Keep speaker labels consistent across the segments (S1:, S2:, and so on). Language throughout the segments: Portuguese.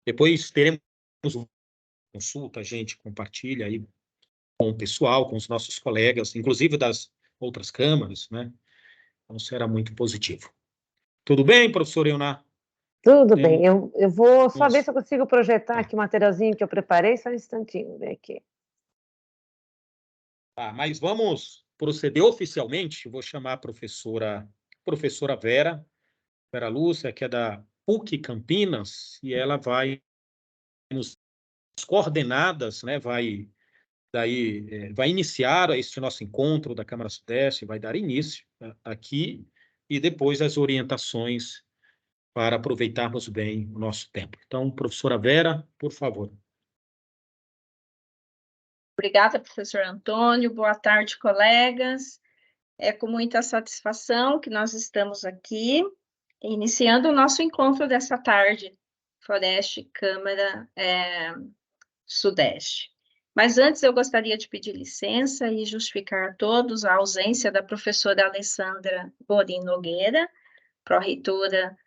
S1: depois teremos uma consulta, a gente compartilha aí com o pessoal, com os nossos colegas, inclusive das outras câmaras, né? Então, será muito positivo. Tudo bem, professor Ioná?
S2: Tudo bem, eu vou só ver
S1: Vamos.
S2: se eu consigo projetar
S1: Tá.
S2: aqui o materialzinho que eu preparei, só um instantinho, ver aqui.
S1: Tá, mas vamos proceder oficialmente. Vou chamar a professora Vera Lúcia, que é da PUC Campinas, e ela vai nos coordenadas, né? Vai iniciar este nosso encontro da Câmara Sudeste, vai dar início, né, aqui, e depois as orientações para aproveitarmos bem o nosso tempo. Então, professora Vera, por favor.
S3: Obrigada, professor Antônio. Boa tarde, colegas. É com muita satisfação que nós estamos aqui, iniciando o nosso encontro dessa tarde, Floreste Câmara Sudeste. Mas antes eu gostaria de pedir licença e justificar a todos a ausência da professora Alessandra Borim Nogueira, pró-reitora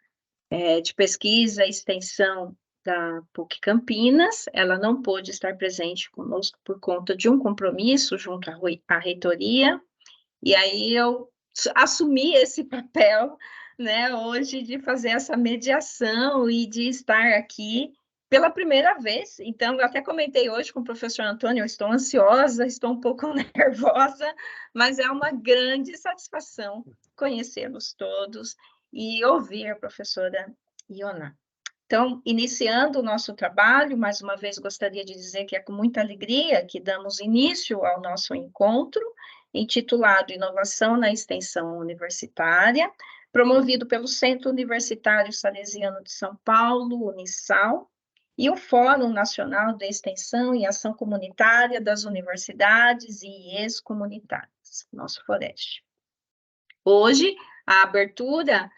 S3: de Pesquisa e Extensão da PUC Campinas. Ela não pôde estar presente conosco por conta de um compromisso junto à reitoria, e aí eu assumi esse papel, né, hoje, de fazer essa mediação e de estar aqui pela primeira vez. Então, eu até comentei hoje com o professor Antônio, eu estou ansiosa, estou um pouco nervosa, mas é uma grande satisfação conhecê-los todos e ouvir a professora Ioná. Então, iniciando o nosso trabalho, mais uma vez gostaria de dizer que é com muita alegria que damos início ao nosso encontro, intitulado Inovação na Extensão Universitária, promovido pelo Centro Universitário Salesiano de São Paulo, Unisal, e o Fórum Nacional de Extensão e Ação Comunitária das Universidades e IES Comunitárias, nosso Foreste. Hoje, a abertura,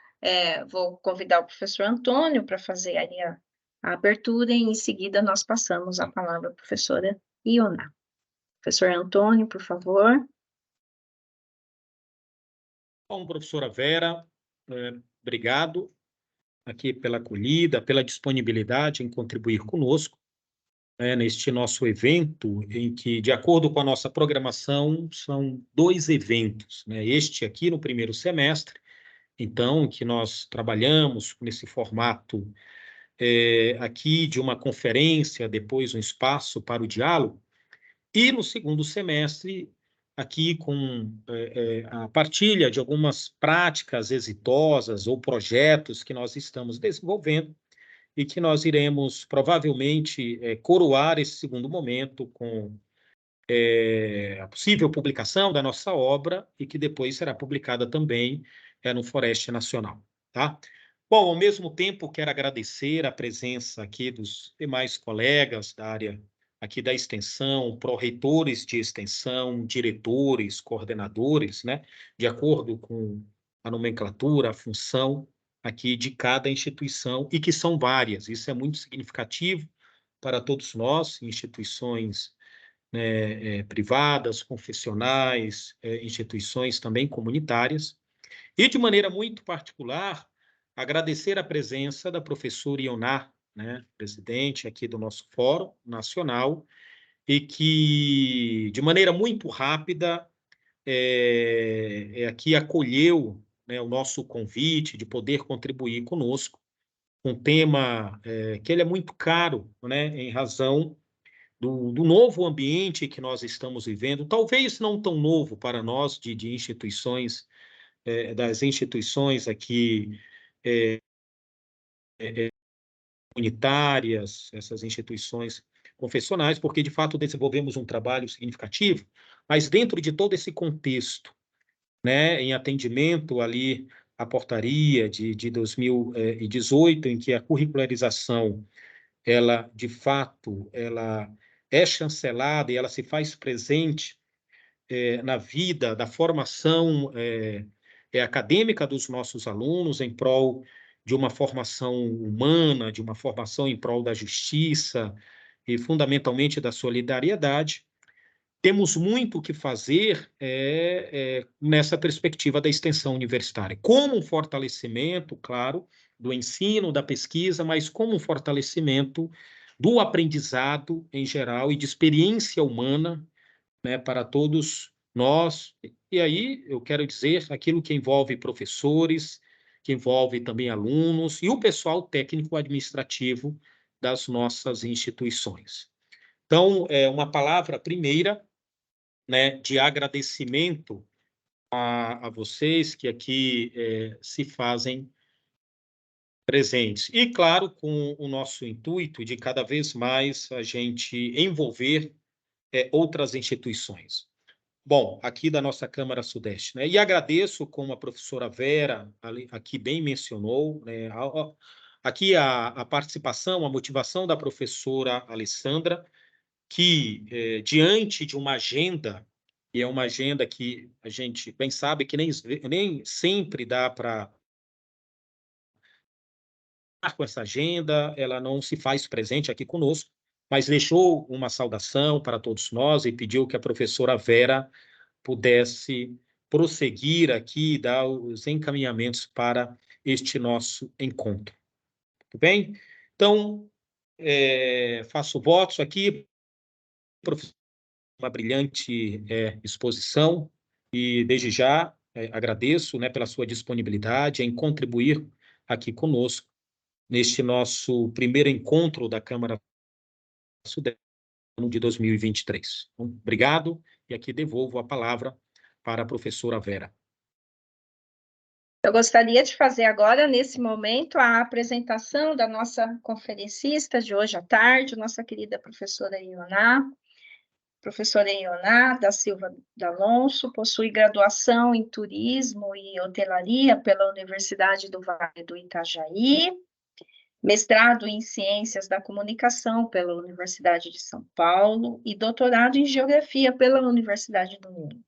S3: vou convidar o professor Antônio para fazer aí a abertura, e em seguida nós passamos a palavra à professora Ioná. Professor Antônio, por favor.
S1: Bom, professora Vera, obrigado aqui pela acolhida, pela disponibilidade em contribuir conosco, neste nosso evento, em que, de acordo com a nossa programação, são 2 eventos, né? Este aqui no primeiro semestre, então, que nós trabalhamos nesse formato aqui de uma conferência, depois um espaço para o diálogo, e no segundo semestre, aqui com a partilha de algumas práticas exitosas ou projetos que nós estamos desenvolvendo e que nós iremos, provavelmente, coroar esse segundo momento com a possível publicação da nossa obra e que depois será publicada também no Floreste Nacional, tá? Bom, ao mesmo tempo, quero agradecer a presença aqui dos demais colegas da área aqui da extensão, pró-reitores de extensão, diretores, coordenadores, né, de acordo com a nomenclatura, a função aqui de cada instituição, e que são várias. Isso é muito significativo para todos nós, instituições privadas, confessionais, instituições também comunitárias, e de maneira muito particular, agradecer a presença da professora Ioná, né, presidente aqui do nosso Fórum Nacional, e que, de maneira muito rápida, aqui acolheu, né, o nosso convite de poder contribuir conosco, um tema que ele é muito caro, né, em razão do novo ambiente que nós estamos vivendo, talvez não tão novo para nós, de instituições, das instituições aqui comunitárias, essas instituições confessionais, porque, de fato, desenvolvemos um trabalho significativo, mas dentro de todo esse contexto, né, em atendimento ali à portaria de 2018, em que a curricularização, ela, de fato, ela é chancelada e ela se faz presente na vida da formação acadêmica dos nossos alunos em prol de uma formação humana, de uma formação em prol da justiça e, fundamentalmente, da solidariedade. Temos muito o que fazer nessa perspectiva da extensão universitária, como um fortalecimento, claro, do ensino, da pesquisa, mas como um fortalecimento do aprendizado em geral e de experiência humana, né, para todos nós. E aí eu quero dizer aquilo que envolve professores, que envolve também alunos e o pessoal técnico-administrativo das nossas instituições. Então, uma palavra primeira, né, de agradecimento a vocês que aqui se fazem presentes. E, claro, com o nosso intuito de cada vez mais a gente envolver outras instituições. Bom, aqui da nossa Câmara Sudeste, né? E agradeço, como a professora Vera aqui bem mencionou, né? Aqui a participação, a motivação da professora Alessandra, que diante de uma agenda, e é uma agenda que a gente bem sabe que nem sempre dá para com essa agenda, ela não se faz presente aqui conosco, mas deixou uma saudação para todos nós e pediu que a professora Vera pudesse prosseguir aqui e dar os encaminhamentos para este nosso encontro. Tudo bem? Então, faço votos aqui, professor, uma brilhante exposição e, desde já, agradeço, né, pela sua disponibilidade em contribuir aqui conosco neste nosso primeiro encontro da Câmara Sudeste de 2023. Então, obrigado, e aqui devolvo a palavra para a professora Vera.
S3: Eu gostaria de fazer agora, nesse momento, a apresentação da nossa conferencista de hoje à tarde, nossa querida professora Ioná. Professora Ioná da Silva D'Alonso, possui graduação em Turismo e Hotelaria pela Universidade do Vale do Itajaí, mestrado em Ciências da Comunicação pela Universidade de São Paulo e doutorado em Geografia pela Universidade do Minho.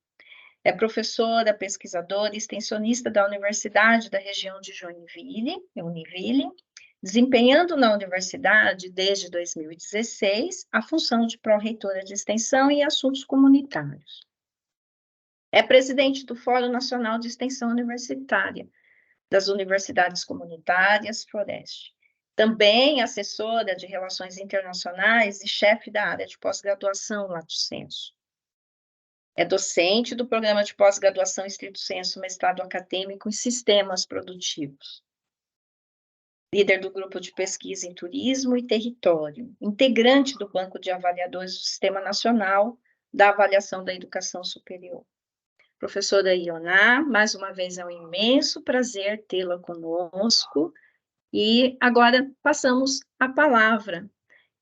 S3: É professora, pesquisadora e extensionista da Universidade da região de Joinville, Univille, desempenhando na universidade, desde 2016, a função de pró-reitora de extensão e assuntos comunitários. É presidente do Fórum Nacional de Extensão Universitária, das Universidades Comunitárias Floreste. Também assessora de Relações Internacionais e chefe da área de pós-graduação Lato Sensu. É docente do programa de pós-graduação Stricto Sensu, mestrado acadêmico em Sistemas Produtivos. Líder do grupo de pesquisa em Turismo e Território, integrante do Banco de Avaliadores do Sistema Nacional da Avaliação da Educação Superior. Professora Ioná, mais uma vez é um imenso prazer tê-la conosco, e agora passamos a palavra,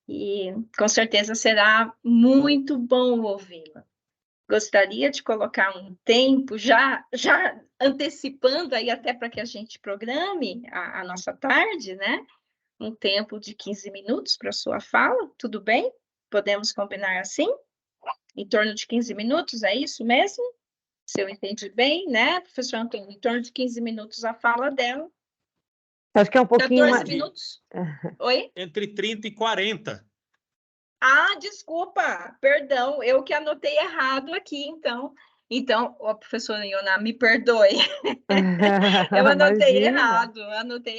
S3: e com certeza será muito bom ouvi-la. Gostaria de colocar um tempo, já antecipando aí até para que a gente programe a nossa tarde, né? Um tempo de 15 minutos para a sua fala, tudo bem? Podemos combinar assim? Em torno de 15 minutos, é isso mesmo? Se eu entendi bem, né, professor Antônio? Em torno de 15 minutos a fala dela.
S2: Acho que é um pouquinho
S3: 14
S2: mais...
S3: minutos? Oi?
S1: Entre 30 e 40.
S3: Ah, desculpa, perdão, eu que anotei errado aqui, então. Então, a professora Ioná, me perdoe. Eu anotei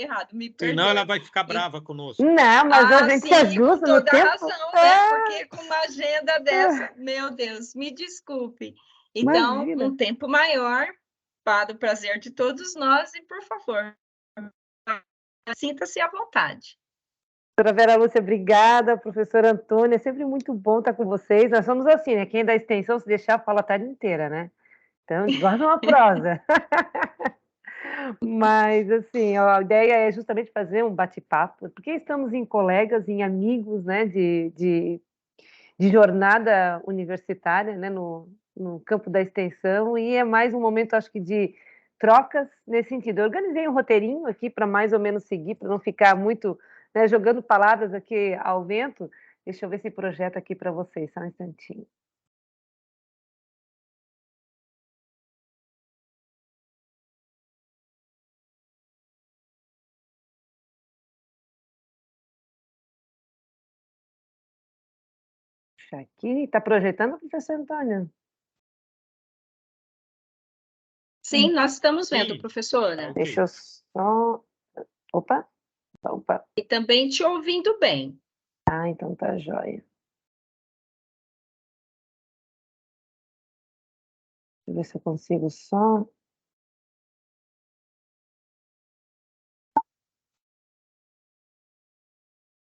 S3: errado, me perdoe.
S1: Senão ela vai ficar brava conosco.
S2: Não, mas a gente se
S3: sim, com
S2: ajusta no
S3: toda
S2: tempo.
S3: razão, né? Porque com uma agenda dessa, meu Deus, me desculpe. Então,
S2: Imagina.
S3: um tempo maior para o prazer de todos nós e, por favor, sinta-se à vontade.
S2: Professora Vera Lúcia, obrigada. Professora Antônia, é sempre muito bom estar com vocês. Nós somos assim, né? Quem é da extensão, se deixar, fala a tarde inteira, né? Então, guarda uma prosa. Mas, assim, a ideia é justamente fazer um bate-papo, porque estamos em colegas, em amigos, né, de jornada universitária, né, no campo da extensão, e é mais um momento, acho que, de trocas nesse sentido. Eu organizei um roteirinho aqui para mais ou menos seguir, para não ficar muito, né, jogando palavras aqui ao vento. Deixa eu ver esse projeto aqui para vocês, só um instantinho. Aqui, está projetando, professor Antônio?
S3: Sim, nós estamos vendo,
S1: Sim.
S3: professora.
S1: Ok.
S2: Deixa eu só... Opa, opa.
S3: E também te ouvindo bem.
S2: Ah, então tá jóia. Deixa eu ver se eu consigo só...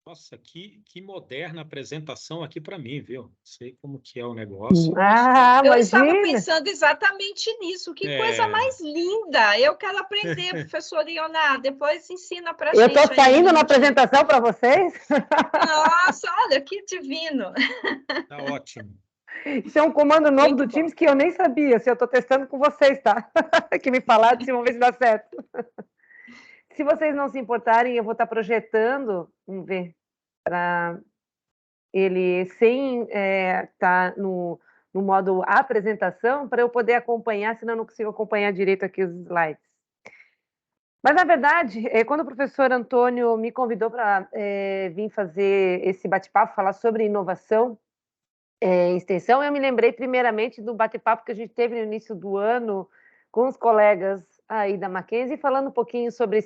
S1: Nossa, que moderna apresentação aqui para mim, viu? Não sei como que é o negócio.
S2: Ah,
S3: Eu estava
S2: imagina!
S3: pensando exatamente nisso. Que coisa mais linda! Eu quero aprender, professor Leonardo. Depois ensina para a
S2: Eu
S3: gente.
S2: estou saindo na apresentação para vocês?
S3: Nossa, olha, que divino!
S1: Tá ótimo.
S2: Isso é um comando novo
S3: Muito
S2: do
S3: bom.
S2: Teams que eu nem sabia. Se eu estou testando com vocês, tá? Que me falaram, vamos ver se dá certo. Se vocês não se importarem, eu vou estar projetando, vamos ver, para ele sem estar no modo apresentação, para eu poder acompanhar, senão eu não consigo acompanhar direito aqui os slides. Mas, na verdade, quando o professor Antônio me convidou para vir fazer esse bate-papo, falar sobre inovação em extensão, eu me lembrei primeiramente do bate-papo que a gente teve no início do ano com os colegas aí da Mackenzie, falando um pouquinho sobre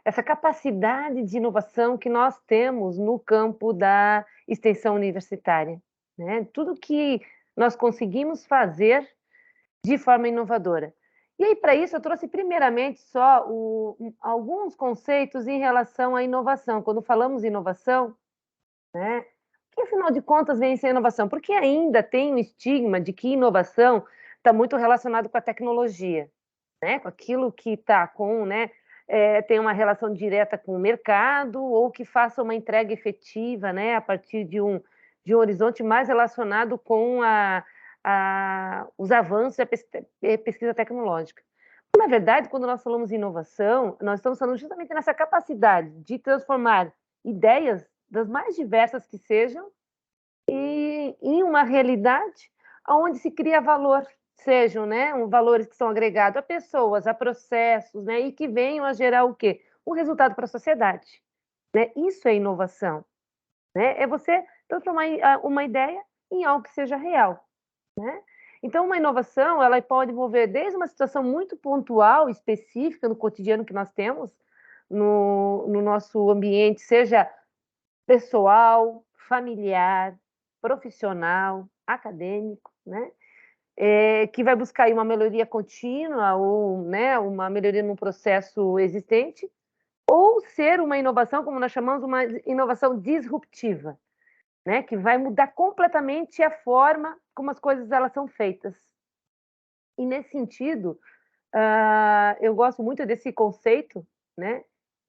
S2: essa capacidade de inovação que nós temos no campo da extensão universitária, né? Tudo que nós conseguimos fazer de forma inovadora. E aí, para isso, eu trouxe primeiramente só alguns conceitos em relação à inovação. Quando falamos em inovação, né? Que afinal de contas vem ser inovação? Porque ainda tem um estigma de que inovação está muito relacionado com a tecnologia, né? Com aquilo que está com, né? Tem uma relação direta com o mercado ou que faça uma entrega efetiva, né? A partir de um horizonte mais relacionado com os avanços e a pesquisa tecnológica. Na verdade, quando nós falamos em inovação, nós estamos falando justamente nessa capacidade de transformar ideias das mais diversas que sejam, e em uma realidade onde se cria valor, sejam, né, valores que são agregados a pessoas, a processos, né, e que venham a gerar o quê? Um resultado para a sociedade, né? Isso é inovação, né? É você transformar uma ideia em algo que seja real, né? Então, uma inovação, ela pode envolver desde uma situação muito pontual, específica no cotidiano que nós temos, no nosso ambiente, seja pessoal, familiar, profissional, acadêmico, né? Que vai buscar aí uma melhoria contínua ou, né, uma melhoria num processo existente, ou ser uma inovação, como nós chamamos, uma inovação disruptiva, né? Que vai mudar completamente a forma como as coisas elas são feitas. E nesse sentido, eu gosto muito desse conceito, né?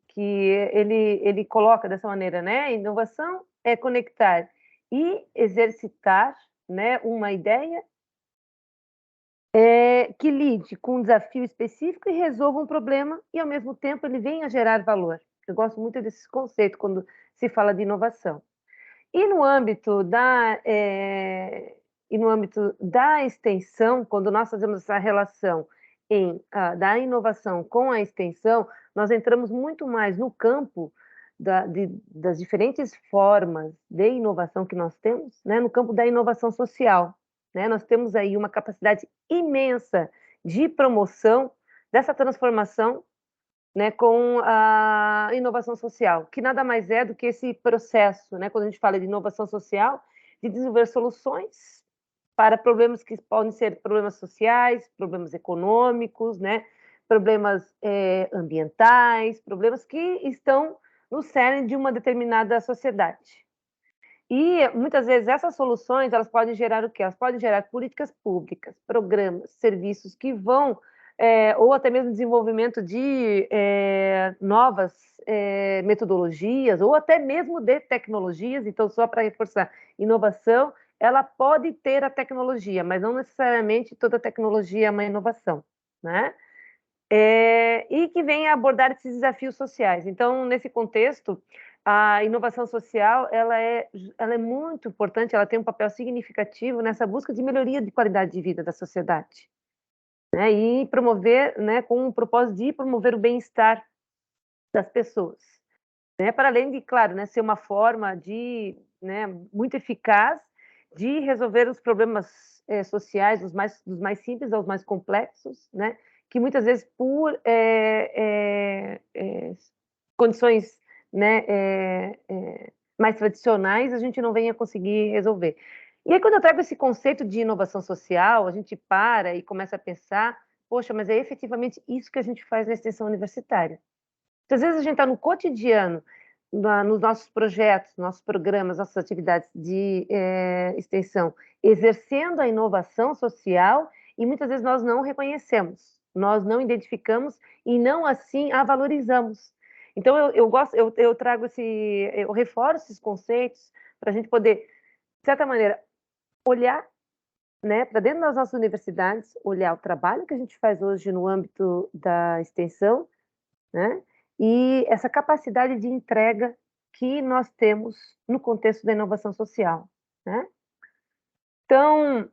S2: Que ele coloca dessa maneira, né? Inovação é conectar e exercitar, né, uma ideia que lide com um desafio específico e resolva um problema e, ao mesmo tempo, ele venha a gerar valor. Eu gosto muito desse conceito quando se fala de inovação. E no âmbito da extensão, quando nós fazemos essa relação da inovação com a extensão, nós entramos muito mais no campo das diferentes formas de inovação que nós temos, né, no campo da inovação social, né? Nós temos aí uma capacidade imensa de promoção dessa transformação, né, com a inovação social, que nada mais é do que esse processo, né, quando a gente fala de inovação social, de desenvolver soluções para problemas que podem ser problemas sociais, problemas econômicos, né, problemas ambientais, problemas que estão no cerne de uma determinada sociedade. E muitas vezes essas soluções elas podem gerar o quê? Elas podem gerar políticas públicas, programas, serviços que vão ou até mesmo desenvolvimento de novas metodologias, ou até mesmo de tecnologias. Então, só para reforçar, inovação, ela pode ter a tecnologia, mas não necessariamente toda tecnologia é uma inovação, né? E que venha abordar esses desafios sociais. Então, nesse contexto, a inovação social ela é muito importante, ela tem um papel significativo nessa busca de melhoria de qualidade de vida da sociedade, né? E promover, né, com o propósito de promover o bem-estar das pessoas, né? Para além de, claro, né, ser uma forma né, muito eficaz de resolver os problemas sociais, dos mais simples aos mais complexos, né? Que muitas vezes por condições, né, mais tradicionais, a gente não venha conseguir resolver. E aí, quando eu trago esse conceito de inovação social, a gente para e começa a pensar, poxa, mas é efetivamente isso que a gente faz na extensão universitária. Às vezes a gente está no cotidiano, nos nossos projetos, nossos programas, nossas atividades de extensão, exercendo a inovação social e muitas vezes nós não reconhecemos, nós não identificamos e não assim a valorizamos. Então eu trago eu reforço esses conceitos para a gente poder, de certa maneira, olhar, né, para dentro das nossas universidades, olhar o trabalho que a gente faz hoje no âmbito da extensão, né? E essa capacidade de entrega que nós temos no contexto da inovação social, né? Então,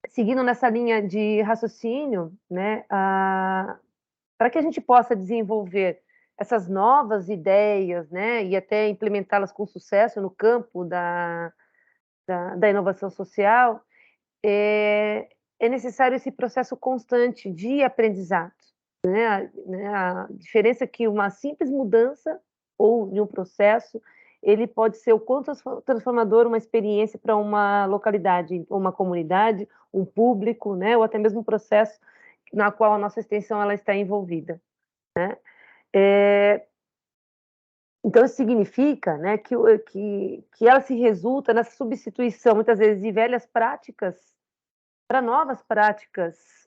S2: seguindo nessa linha de raciocínio, né, para que a gente possa desenvolver essas novas ideias, né, e até implementá-las com sucesso no campo da inovação social, é necessário esse processo constante de aprendizado. A diferença é que uma simples mudança ou de um processo, ele pode ser o quanto transformador uma experiência para uma localidade, uma comunidade, um público, né, ou até mesmo um processo na qual a nossa extensão ela está envolvida, né. Então isso significa, né, que ela se resulta nessa substituição, muitas vezes, de velhas práticas para novas práticas,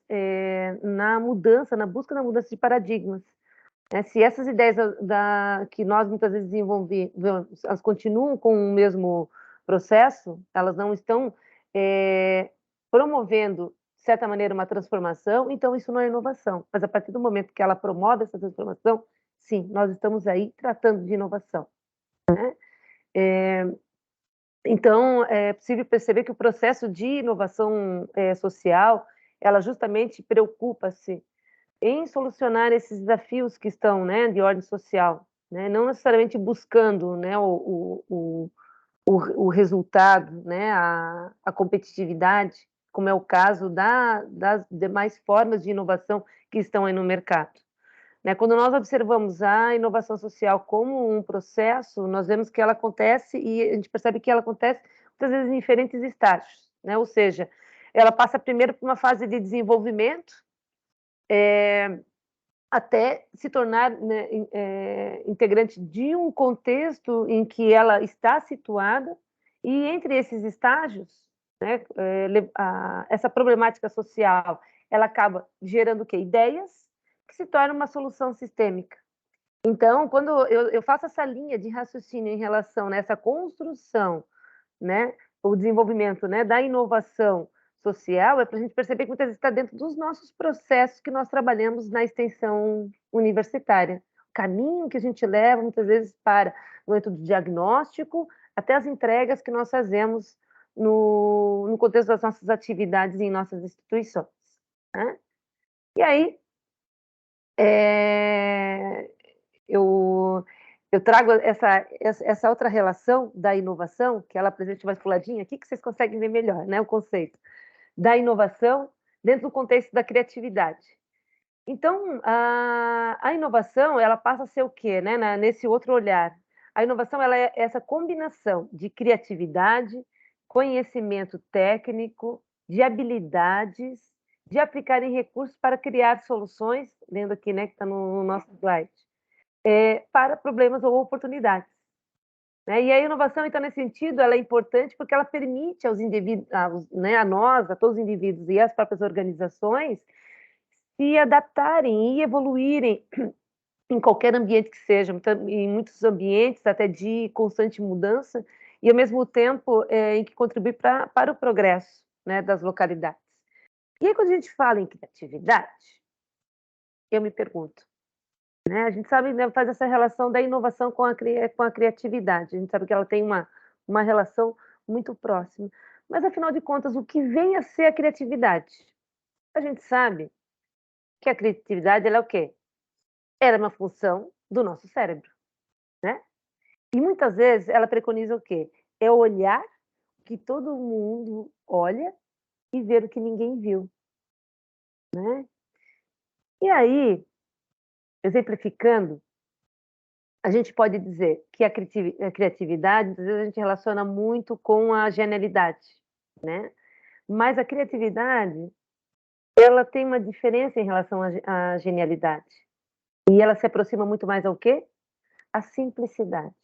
S2: na mudança, na busca da mudança de paradigmas. Se essas ideias que nós muitas vezes desenvolvemos, elas continuam com o mesmo processo, elas não estão promovendo, de certa maneira, uma transformação, então isso não é inovação. Mas a partir do momento que ela promove essa transformação, sim, nós estamos aí tratando de inovação, né? Então, é possível perceber que o processo de inovação social, ela justamente preocupa-se em solucionar esses desafios que estão, né, de ordem social, né, não necessariamente buscando, né, o resultado, né, a competitividade, como é o caso das demais formas de inovação que estão aí no mercado. Né, quando nós observamos a inovação social como um processo, nós vemos que ela acontece e a gente percebe que ela acontece muitas vezes em diferentes estágios, né, ou seja, ela passa primeiro por uma fase de desenvolvimento, até se tornar, né, integrante de um contexto em que ela está situada, e entre esses estágios, né, essa problemática social, ela acaba gerando o quê? Ideias que se tornam uma solução sistêmica. Então, quando eu faço essa linha de raciocínio em relação nessa construção, né, o desenvolvimento, né, da inovação social, é para a gente perceber que muitas vezes está dentro dos nossos processos que nós trabalhamos na extensão universitária. O caminho que a gente leva, muitas vezes, para o método diagnóstico, até as entregas que nós fazemos no contexto das nossas atividades em nossas instituições, né? E aí, eu trago essa outra relação da inovação, que ela apresenta mais puladinha aqui, que vocês conseguem ver melhor, né, o conceito da inovação dentro do contexto da criatividade. Então, a inovação, ela passa a ser o quê, né, nesse outro olhar? A inovação, ela é essa combinação de criatividade, conhecimento técnico, de habilidades, de aplicar em recursos para criar soluções, lendo aqui, né, que está no nosso slide, para problemas ou oportunidades. Né? E a inovação, então, nesse sentido, ela é importante porque ela permite aos indivíduos, né, a nós, a todos os indivíduos e às próprias organizações se adaptarem e evoluírem em qualquer ambiente que seja, em muitos ambientes até de constante mudança, e ao mesmo tempo em que contribui para o progresso, né, das localidades. E aí, quando a gente fala em criatividade, eu me pergunto, né, a gente sabe, né, faz essa relação da inovação com a criatividade, a gente sabe que ela tem uma relação muito próxima. Mas, afinal de contas, o que vem a ser a criatividade? A gente sabe que a criatividade ela é o quê? Ela é uma função do nosso cérebro, né? E muitas vezes ela preconiza o quê? É olhar o que todo mundo olha e ver o que ninguém viu, né? E aí, exemplificando, a gente pode dizer que a criatividade, às vezes a gente relaciona muito com a genialidade, né? Mas a criatividade, ela tem uma diferença em relação à genialidade. E ela se aproxima muito mais ao quê? À simplicidade.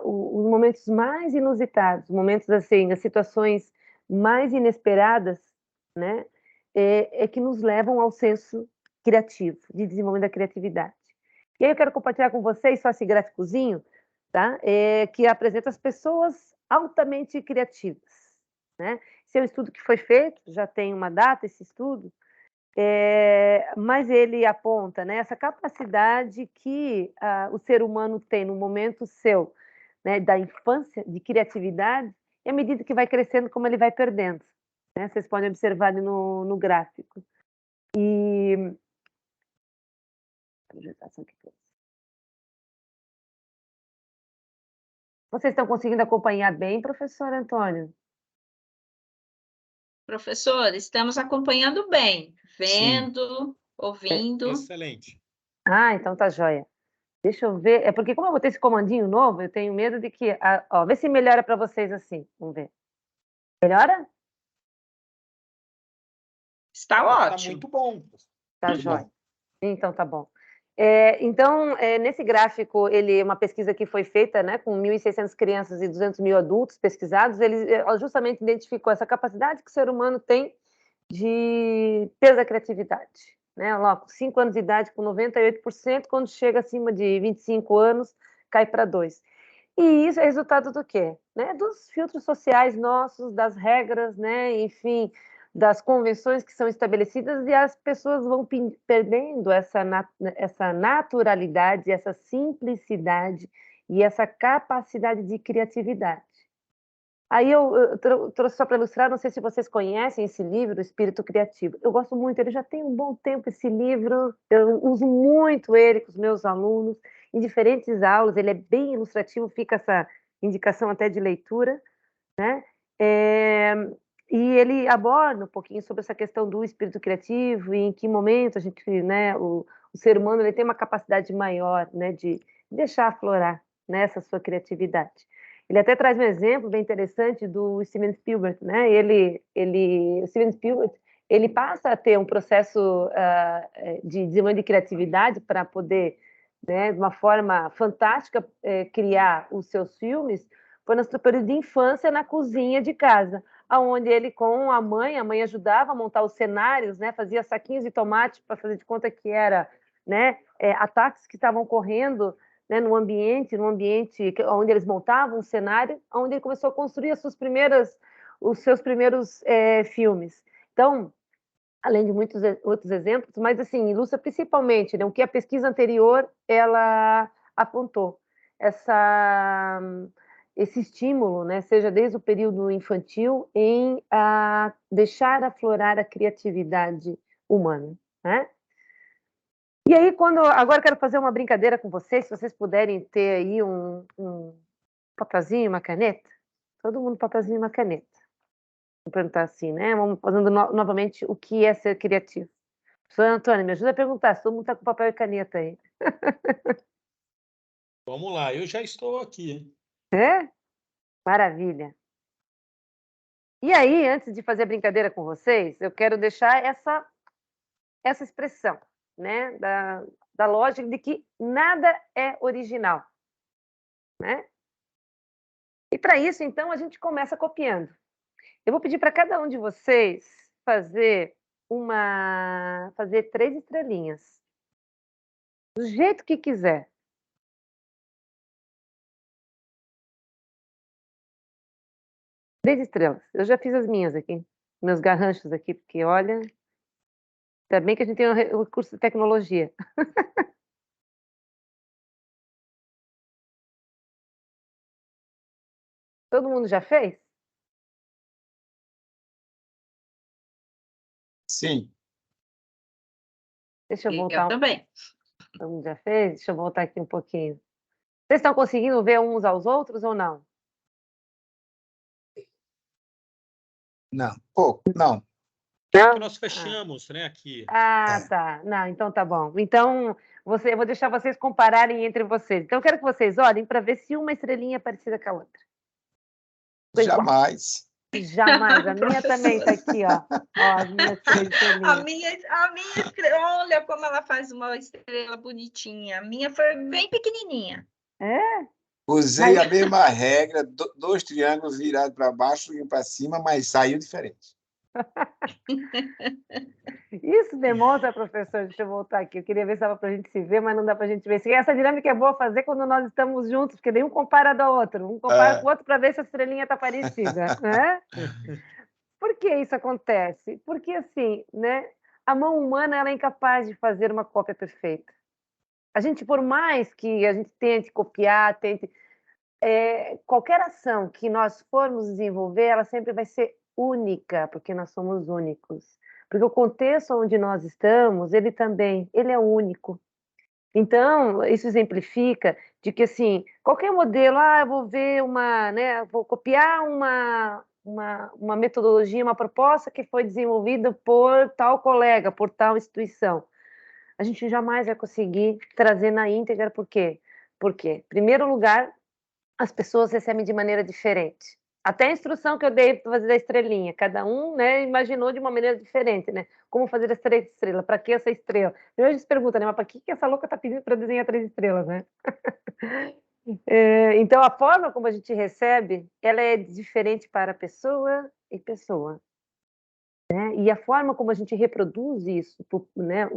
S2: Os momentos mais inusitados, momentos assim, as situações mais inesperadas, né? É que nos levam ao senso criativo, de desenvolvimento da criatividade. E aí eu quero compartilhar com vocês só esse gráficozinho, tá? Que apresenta as pessoas altamente criativas, né? Esse é um estudo que foi feito, já tem uma data esse estudo, mas ele aponta, né, essa capacidade que o ser humano tem no momento seu, né, da infância, de criatividade, e à medida que vai crescendo, como ele vai perdendo. Né? Vocês podem observar ali no gráfico. E vocês estão conseguindo acompanhar bem, professor Antônio?
S3: Professor, estamos acompanhando bem, vendo, ouvindo.
S1: Excelente.
S2: Então tá joia. Deixa eu ver. É porque como eu vou ter esse comandinho novo, eu tenho medo de que... Ó, vê se melhora para vocês assim. Vamos ver. Melhora?
S3: Está ótimo.
S1: Está muito bom.
S2: Tá joia. Então tá bom. Nesse gráfico, uma pesquisa que foi feita, né, com 1.600 crianças e 200 mil adultos pesquisados, ele justamente identificou essa capacidade que o ser humano tem de perda da criatividade. Né? Lá, com 5 anos de idade, com 98%, quando chega acima de 25 anos, cai para 2%. E isso é resultado do quê? Né? Dos filtros sociais nossos, das regras, né? Enfim, das convenções que são estabelecidas, e as pessoas vão perdendo essa naturalidade, essa simplicidade e essa capacidade de criatividade. Aí eu trouxe só para ilustrar, não sei se vocês conhecem esse livro, O Espírito Criativo. Eu gosto muito, ele já tem um bom tempo esse livro, eu uso muito ele com os meus alunos, em diferentes aulas, ele é bem ilustrativo, fica essa indicação até de leitura, né? E ele aborda um pouquinho sobre essa questão do espírito criativo e em que momento a gente, né, o ser humano ele tem uma capacidade maior, né, de deixar aflorar, né, essa sua criatividade. Ele até traz um exemplo bem interessante do Steven Spielberg, né? O Steven Spielberg, ele passa a ter um processo de desenvolvimento de criatividade para poder, né, de uma forma fantástica, criar os seus filmes. Foi no seu período de infância na cozinha de casa, aonde ele com a mãe ajudava a montar os cenários, né? Fazia saquinhos de tomate para fazer de conta que era, né, ataques que estavam ocorrendo, né, no ambiente onde eles montavam um cenário, onde ele começou a construir os seus primeiros filmes. Então, além de muitos outros exemplos, mas assim, ilustra principalmente, né, o que a pesquisa anterior ela apontou. Esse estímulo, né, seja desde o período infantil, em deixar aflorar a criatividade humana, né? E aí, agora eu quero fazer uma brincadeira com vocês, se vocês puderem ter aí um papelzinho, uma caneta. Todo mundo papelzinho e uma caneta. Vou perguntar assim, né? Vamos fazendo novamente o que é ser criativo. Professor Antônio, me ajuda a perguntar se todo mundo está com papel e caneta aí.
S1: Vamos lá, eu já estou aqui.
S2: É? Maravilha. E aí, antes de fazer a brincadeira com vocês, eu quero deixar essa expressão, né? Da lógica de que nada é original, né? E para isso, então, a gente começa copiando. Eu vou pedir para cada um de vocês fazer 3 estrelinhas, do jeito que quiser. Três estrelas. Eu já fiz as minhas aqui, meus garranchos aqui, porque olha, ainda bem que a gente tem o curso de tecnologia. Todo mundo já fez?
S1: Sim.
S2: Deixa eu voltar.
S3: Eu também.
S2: Todo mundo já fez? Deixa eu voltar aqui um pouquinho. Vocês estão conseguindo ver uns aos outros ou não?
S1: Não, pouco, não. É que nós fechamos, né, aqui.
S2: Tá. Não, então tá bom. Então, eu vou deixar vocês compararem entre vocês. Então, eu quero que vocês olhem para ver se uma estrelinha é parecida com a outra.
S4: Jamais.
S2: Jamais. A minha também está aqui, ó. Ó, as minhas três estrelinhas.
S3: Olha como ela faz uma estrela bonitinha. A minha foi bem pequenininha.
S4: Usei a mesma regra, 2 triângulos virados para baixo e para cima, mas saiu diferente.
S2: Isso demonstra, professor, deixa eu voltar aqui, eu queria ver se dava para a gente se ver, mas não dá para a gente ver. Essa dinâmica é boa fazer quando nós estamos juntos, porque nenhum compara do outro, um compara com o outro para ver se a estrelinha está parecida, né? Por que isso acontece? Porque, assim, né, a mão humana ela é incapaz de fazer uma cópia perfeita. A gente, por mais que a gente tente copiar, qualquer ação que nós formos desenvolver, ela sempre vai ser única, porque nós somos únicos. Porque o contexto onde nós estamos, ele é único. Então, isso exemplifica de que, assim, qualquer modelo, eu vou ver vou copiar uma metodologia, uma proposta que foi desenvolvida por tal colega, por tal instituição. A gente jamais vai conseguir trazer na íntegra, por quê? Porque, em primeiro lugar, as pessoas recebem de maneira diferente. Até a instrução que eu dei para fazer a estrelinha, cada um, né, imaginou de uma maneira diferente, né? Como fazer as 3 estrelas? Para que essa estrela? E hoje se pergunta, né? Mas para que essa louca está pedindo para desenhar 3 estrelas, né? Então, a forma como a gente recebe, ela é diferente para pessoa e pessoa. Né? E a forma como a gente reproduz isso, né,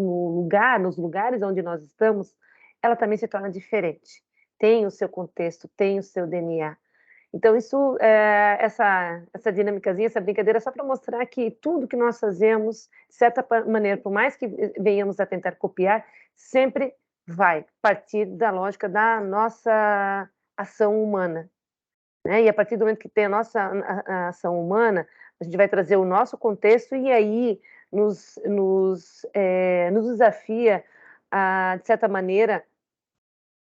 S2: nos lugares onde nós estamos, ela também se torna diferente. Tem o seu contexto, tem o seu DNA. Então, essa dinâmicazinha, essa brincadeira, é só para mostrar que tudo que nós fazemos, de certa maneira, por mais que venhamos a tentar copiar, sempre vai partir da lógica da nossa ação humana. Né? E a partir do momento que tem a nossa a ação humana, a gente vai trazer o nosso contexto e aí nos desafia, de certa maneira,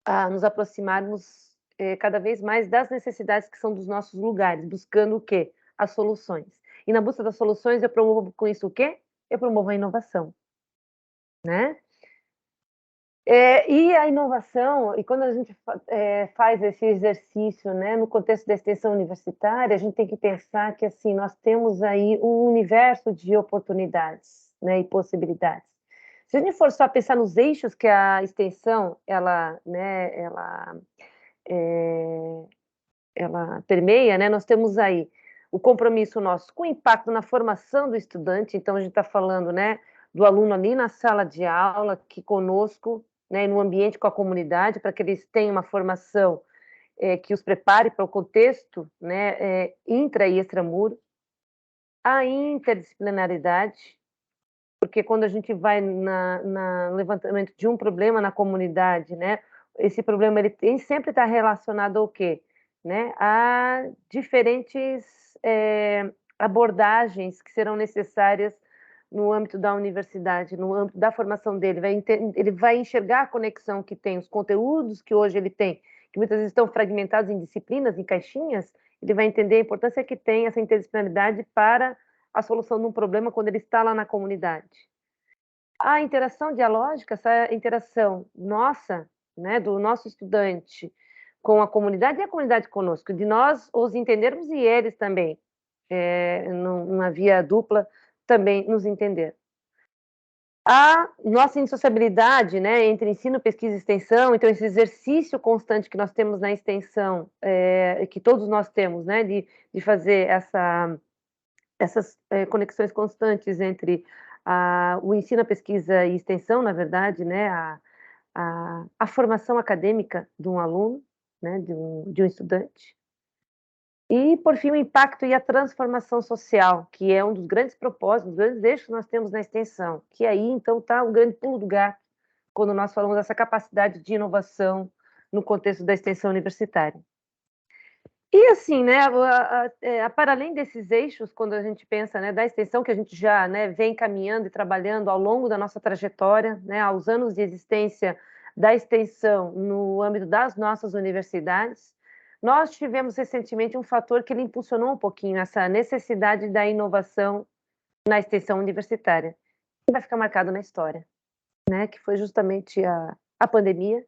S2: a nos aproximarmos cada vez mais das necessidades que são dos nossos lugares, buscando o quê? As soluções. E na busca das soluções, eu promovo com isso o quê? Eu promovo a inovação. Né? E a inovação, e quando a gente faz esse exercício, né, no contexto da extensão universitária, a gente tem que pensar que assim nós temos aí um universo de oportunidades, né, e possibilidades. Se a gente for só pensar nos eixos que a extensão ela permeia, né, nós temos aí o compromisso nosso com o impacto na formação do estudante, então a gente está falando, né, do aluno ali na sala de aula, aqui conosco, né, no ambiente com a comunidade, para que eles tenham uma formação que os prepare para o contexto, né, intra e extramuro. A interdisciplinaridade, porque quando a gente vai no levantamento de um problema na comunidade, né, esse problema ele sempre está relacionado ao quê? Né, a diferentes abordagens que serão necessárias no âmbito da universidade, no âmbito da formação dele. Ele vai enxergar a conexão que tem, os conteúdos que hoje ele tem, que muitas vezes estão fragmentados em disciplinas, em caixinhas, ele vai entender a importância que tem essa interdisciplinaridade para a solução de um problema quando ele está lá na comunidade. A interação dialógica, essa interação nossa, né, do nosso estudante com a comunidade e a comunidade conosco, de nós os entendermos e eles também, numa via dupla, também nos entender. A nossa insociabilidade, né, entre ensino, pesquisa e extensão, então esse exercício constante que nós temos na extensão, que todos nós temos, né, de fazer essas conexões constantes entre o ensino, a pesquisa e extensão, na verdade, né, a formação acadêmica de um aluno, né, de um estudante. E, por fim, o impacto e a transformação social, que é um dos grandes propósitos, dos grandes eixos que nós temos na extensão, que aí, então, está o grande pulo do gato, quando nós falamos dessa capacidade de inovação no contexto da extensão universitária. E, assim, né, para além desses eixos, quando a gente pensa, né, da extensão, que a gente já, né, vem caminhando e trabalhando ao longo da nossa trajetória, né, aos anos de existência da extensão no âmbito das nossas universidades, nós tivemos recentemente um fator que ele impulsionou um pouquinho essa necessidade da inovação na extensão universitária, que vai ficar marcado na história, né? Que foi justamente a pandemia.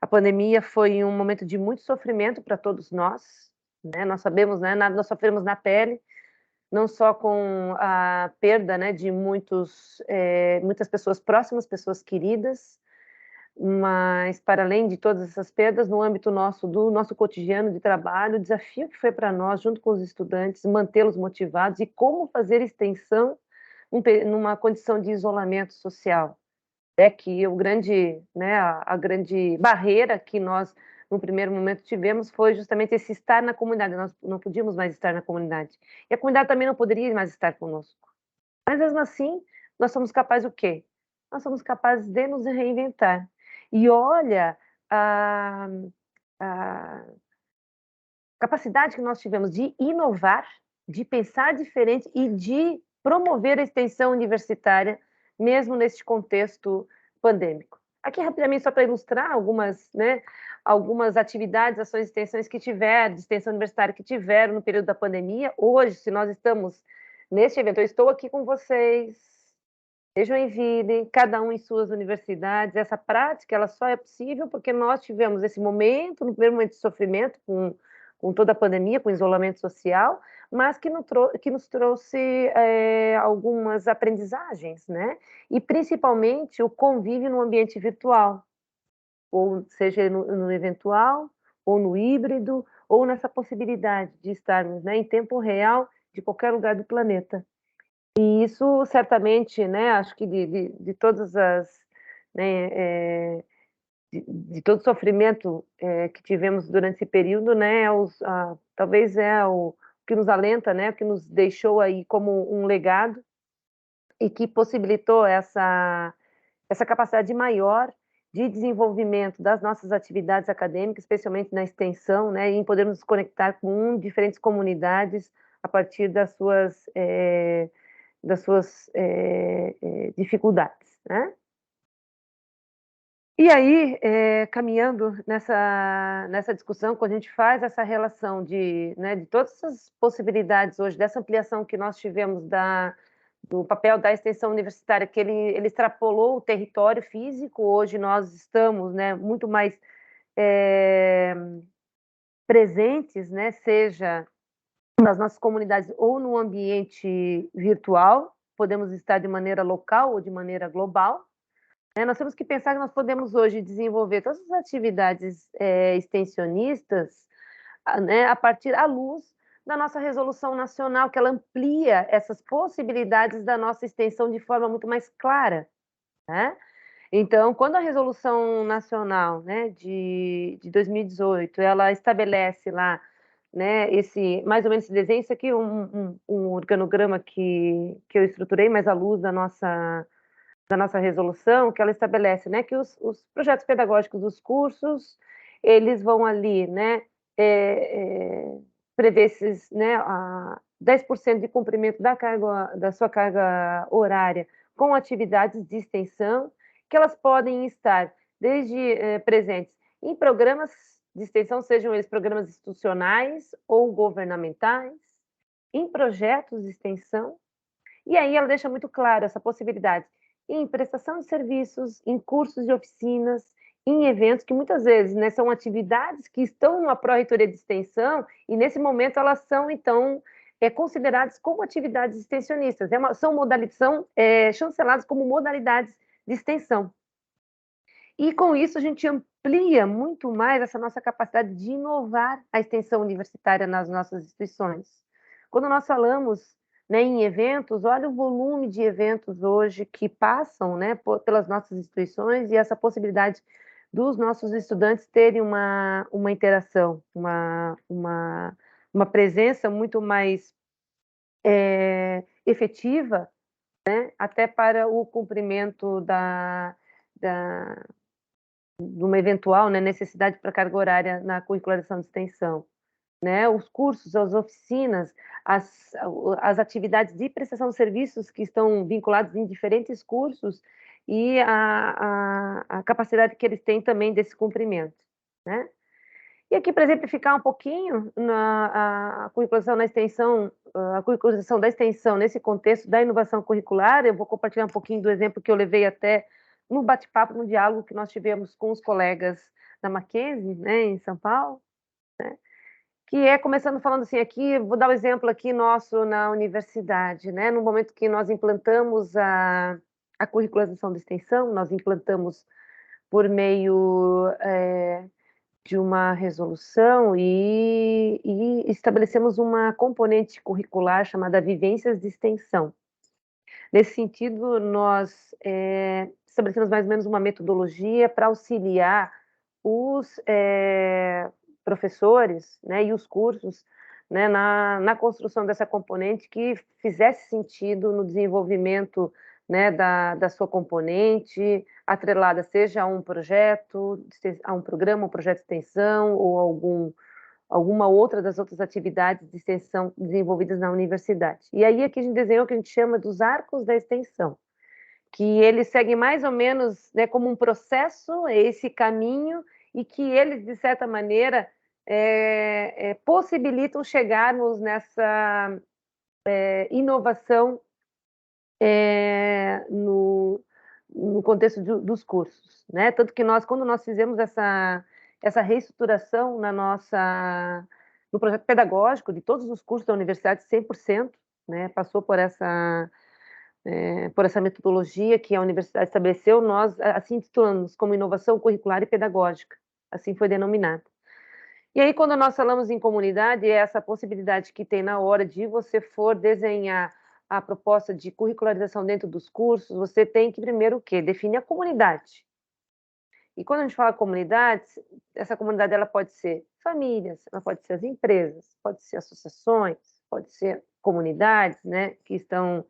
S2: A pandemia foi um momento de muito sofrimento para todos nós, né? Nós sabemos, né? Nós sofremos na pele, não só com a perda, né, de muitas pessoas próximas, pessoas queridas, mas para além de todas essas perdas, no âmbito do nosso cotidiano de trabalho, o desafio que foi para nós, junto com os estudantes, mantê-los motivados e como fazer extensão numa condição de isolamento social. É que o grande, né, a grande barreira que nós, no primeiro momento, tivemos foi justamente esse estar na comunidade. Nós não podíamos mais estar na comunidade. E a comunidade também não poderia mais estar conosco. Mas, mesmo assim, nós somos capazes o quê? Nós somos capazes de nos reinventar. E olha a capacidade que nós tivemos de inovar, de pensar diferente e de promover a extensão universitária, mesmo neste contexto pandêmico. Aqui, rapidamente, só para ilustrar algumas atividades, ações de extensões que tiveram, de extensão universitária que tiveram no período da pandemia. Hoje, se nós estamos neste evento, eu estou aqui com vocês, de Joinville, cada um em suas universidades. Essa prática ela só é possível porque nós tivemos esse momento, no primeiro momento de sofrimento, com toda a pandemia, com o isolamento social, mas que nos trouxe algumas aprendizagens, né? E principalmente o convívio no ambiente virtual, ou seja, no eventual, ou no híbrido, ou nessa possibilidade de estarmos, né, em tempo real de qualquer lugar do planeta. E isso certamente, né, acho que de todas as, né, de todo o sofrimento que tivemos durante esse período, né, talvez o que nos alenta, né, o que nos deixou aí como um legado e que possibilitou essa capacidade maior de desenvolvimento das nossas atividades acadêmicas, especialmente na extensão, né, e em podermos nos conectar com diferentes comunidades a partir das suas dificuldades, né? E aí, caminhando nessa discussão, quando a gente faz essa relação de todas essas possibilidades hoje, dessa ampliação que nós tivemos do papel da extensão universitária, que ele extrapolou o território físico, hoje nós estamos, né, muito mais presentes, né, seja nas nossas comunidades ou no ambiente virtual, podemos estar de maneira local ou de maneira global. Nós temos que pensar que nós podemos hoje desenvolver todas as atividades extensionistas, né, à luz da nossa resolução nacional, que ela amplia essas possibilidades da nossa extensão de forma muito mais clara, né? Então, quando a resolução nacional, né, de 2018, ela estabelece lá, né, mais ou menos esse desenho, isso aqui é um organograma que eu estruturei, mas à luz da nossa resolução, que ela estabelece, né, que os projetos pedagógicos dos cursos, eles vão ali, né, prever esses, né, 10% de cumprimento da sua carga horária com atividades de extensão, que elas podem estar desde presentes em programas de extensão, sejam eles programas institucionais ou governamentais, em projetos de extensão, e aí ela deixa muito claro essa possibilidade em prestação de serviços, em cursos de oficinas, em eventos que muitas vezes, né, são atividades que estão numa pró-reitoria de extensão e nesse momento elas são então consideradas como atividades extensionistas, são chanceladas como modalidades de extensão. E com isso a gente amplia muito mais essa nossa capacidade de inovar a extensão universitária nas nossas instituições. Quando nós falamos, né, em eventos, olha o volume de eventos hoje que passam, né, pelas nossas instituições e essa possibilidade dos nossos estudantes terem uma interação, uma presença muito mais efetiva, né, até para o cumprimento de uma eventual, né, necessidade para carga horária na curricularização de extensão. Né, os cursos, as oficinas, as atividades de prestação de serviços que estão vinculados em diferentes cursos e a capacidade que eles têm também desse cumprimento, né? E aqui, para exemplificar um pouquinho, a curriculação na extensão, a curricularização da extensão nesse contexto da inovação curricular, eu vou compartilhar um pouquinho do exemplo que eu levei até no bate-papo, no diálogo que nós tivemos com os colegas da Mackenzie, né, em São Paulo, né, que é, começando falando assim, aqui, vou dar um exemplo aqui nosso na universidade, né, no momento que nós implantamos a curricularização da extensão, nós implantamos por meio de uma resolução e estabelecemos uma componente curricular chamada Vivências de Extensão. Nesse sentido, nós estabelecemos mais ou menos uma metodologia para auxiliar os professores, né, e os cursos, né, na construção dessa componente que fizesse sentido no desenvolvimento, né, da sua componente, atrelada seja a um projeto, a um programa, um projeto de extensão ou alguma outra das outras atividades de extensão desenvolvidas na universidade. E aí aqui a gente desenhou o que a gente chama dos arcos da extensão, que eles seguem mais ou menos, né, como um processo, esse caminho, e que eles, de certa maneira, possibilitam chegarmos nessa inovação no contexto dos cursos, né? Tanto que quando nós fizemos essa reestruturação no projeto pedagógico de todos os cursos da universidade, 100%, né? Passou por essa metodologia que a universidade estabeleceu, nós assim intitulamos como inovação curricular e pedagógica, assim foi denominada. E aí, quando nós falamos em comunidade, é essa possibilidade que tem na hora de você for desenhar a proposta de curricularização dentro dos cursos, você tem que primeiro o quê? Definir a comunidade. E quando a gente fala comunidade, essa comunidade ela pode ser famílias, ela pode ser as empresas, pode ser associações, pode ser comunidades, né, que estão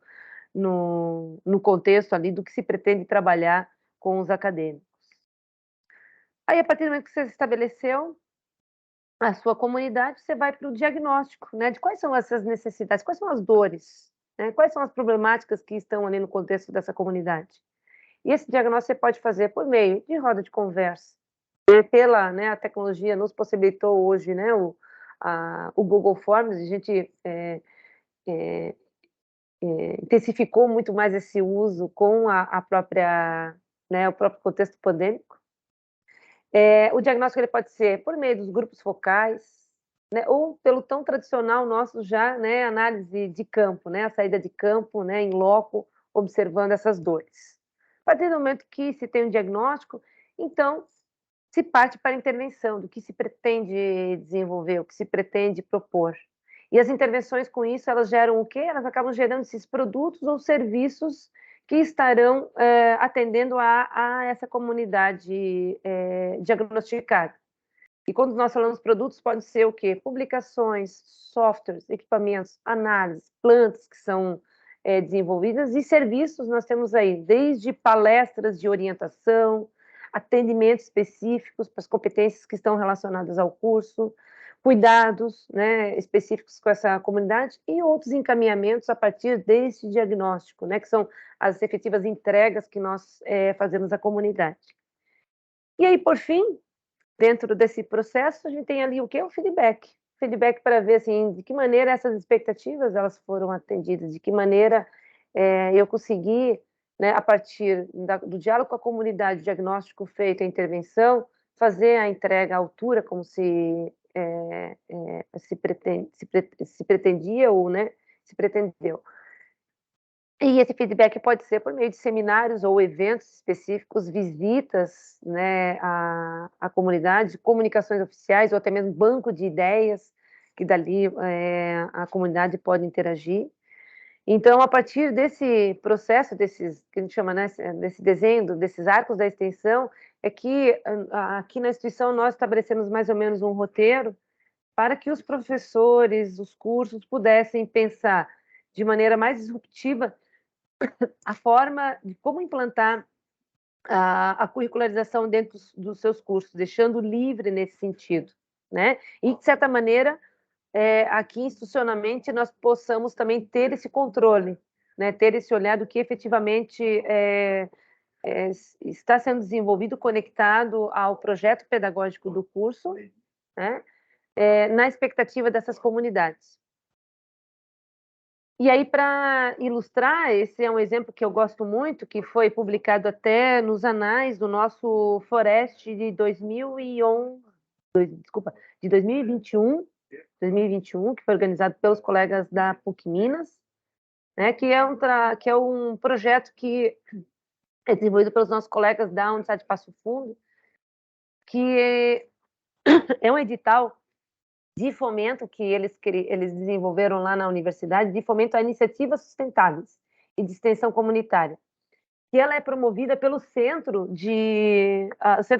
S2: no contexto ali do que se pretende trabalhar com os acadêmicos. Aí, a partir do momento que você estabeleceu a sua comunidade, você vai para o diagnóstico, né, de quais são essas necessidades, quais são as dores, né, quais são as problemáticas que estão ali no contexto dessa comunidade. E esse diagnóstico você pode fazer por meio de roda de conversa, né, a tecnologia nos possibilitou hoje, né, o Google Forms, a gente intensificou muito mais esse uso com a própria, né, o próprio contexto pandêmico. O diagnóstico ele pode ser por meio dos grupos focais, né, ou pelo tão tradicional nosso já, né, análise de campo, né, a saída de campo, né, em loco, observando essas dores. A partir do momento que se tem um diagnóstico, então se parte para a intervenção, do que se pretende desenvolver, o que se pretende propor. E as intervenções com isso, elas geram o quê? Elas acabam gerando esses produtos ou serviços que estarão atendendo a essa comunidade diagnosticada. E quando nós falamos produtos, pode ser o quê? Publicações, softwares, equipamentos, análises, plantas que são desenvolvidas e serviços nós temos aí, desde palestras de orientação, atendimentos específicos para as competências que estão relacionadas ao curso, cuidados, né, específicos com essa comunidade e outros encaminhamentos a partir desse diagnóstico, né, que são as efetivas entregas que nós fazemos à comunidade. E aí, por fim, dentro desse processo, a gente tem ali o quê? O feedback. Feedback para ver, assim, de que maneira essas expectativas elas foram atendidas, de que maneira eu consegui, né, a partir do diálogo com a comunidade, diagnóstico feito, a intervenção, fazer a entrega à altura, como se pretendia ou, né, se pretendeu. E esse feedback pode ser por meio de seminários ou eventos específicos, visitas, né, à comunidade, comunicações oficiais ou até mesmo banco de ideias, que dali a comunidade pode interagir. Então, a partir desse processo, desses, que a gente chama, né, desse desenho, desses arcos da extensão, é que aqui na instituição nós estabelecemos mais ou menos um roteiro para que os professores, os cursos pudessem pensar de maneira mais disruptiva a forma de como implantar a curricularização dentro dos seus cursos, deixando livre nesse sentido, né? E, de certa maneira, aqui institucionalmente nós possamos também ter esse controle, né? Ter esse olhar do que efetivamente está sendo desenvolvido conectado ao projeto pedagógico do curso, né, na expectativa dessas comunidades. E aí, para ilustrar, esse é um exemplo que eu gosto muito, que foi publicado até nos anais do nosso Forest de 2011, de 2021, que foi organizado pelos colegas da PUC Minas, né, que é um projeto que é desenvolvido pelos nossos colegas da Universidade de Passo Fundo, que é um edital de fomento que eles desenvolveram lá na universidade, de fomento a iniciativas sustentáveis e de extensão comunitária, que ela é promovida pelo Centro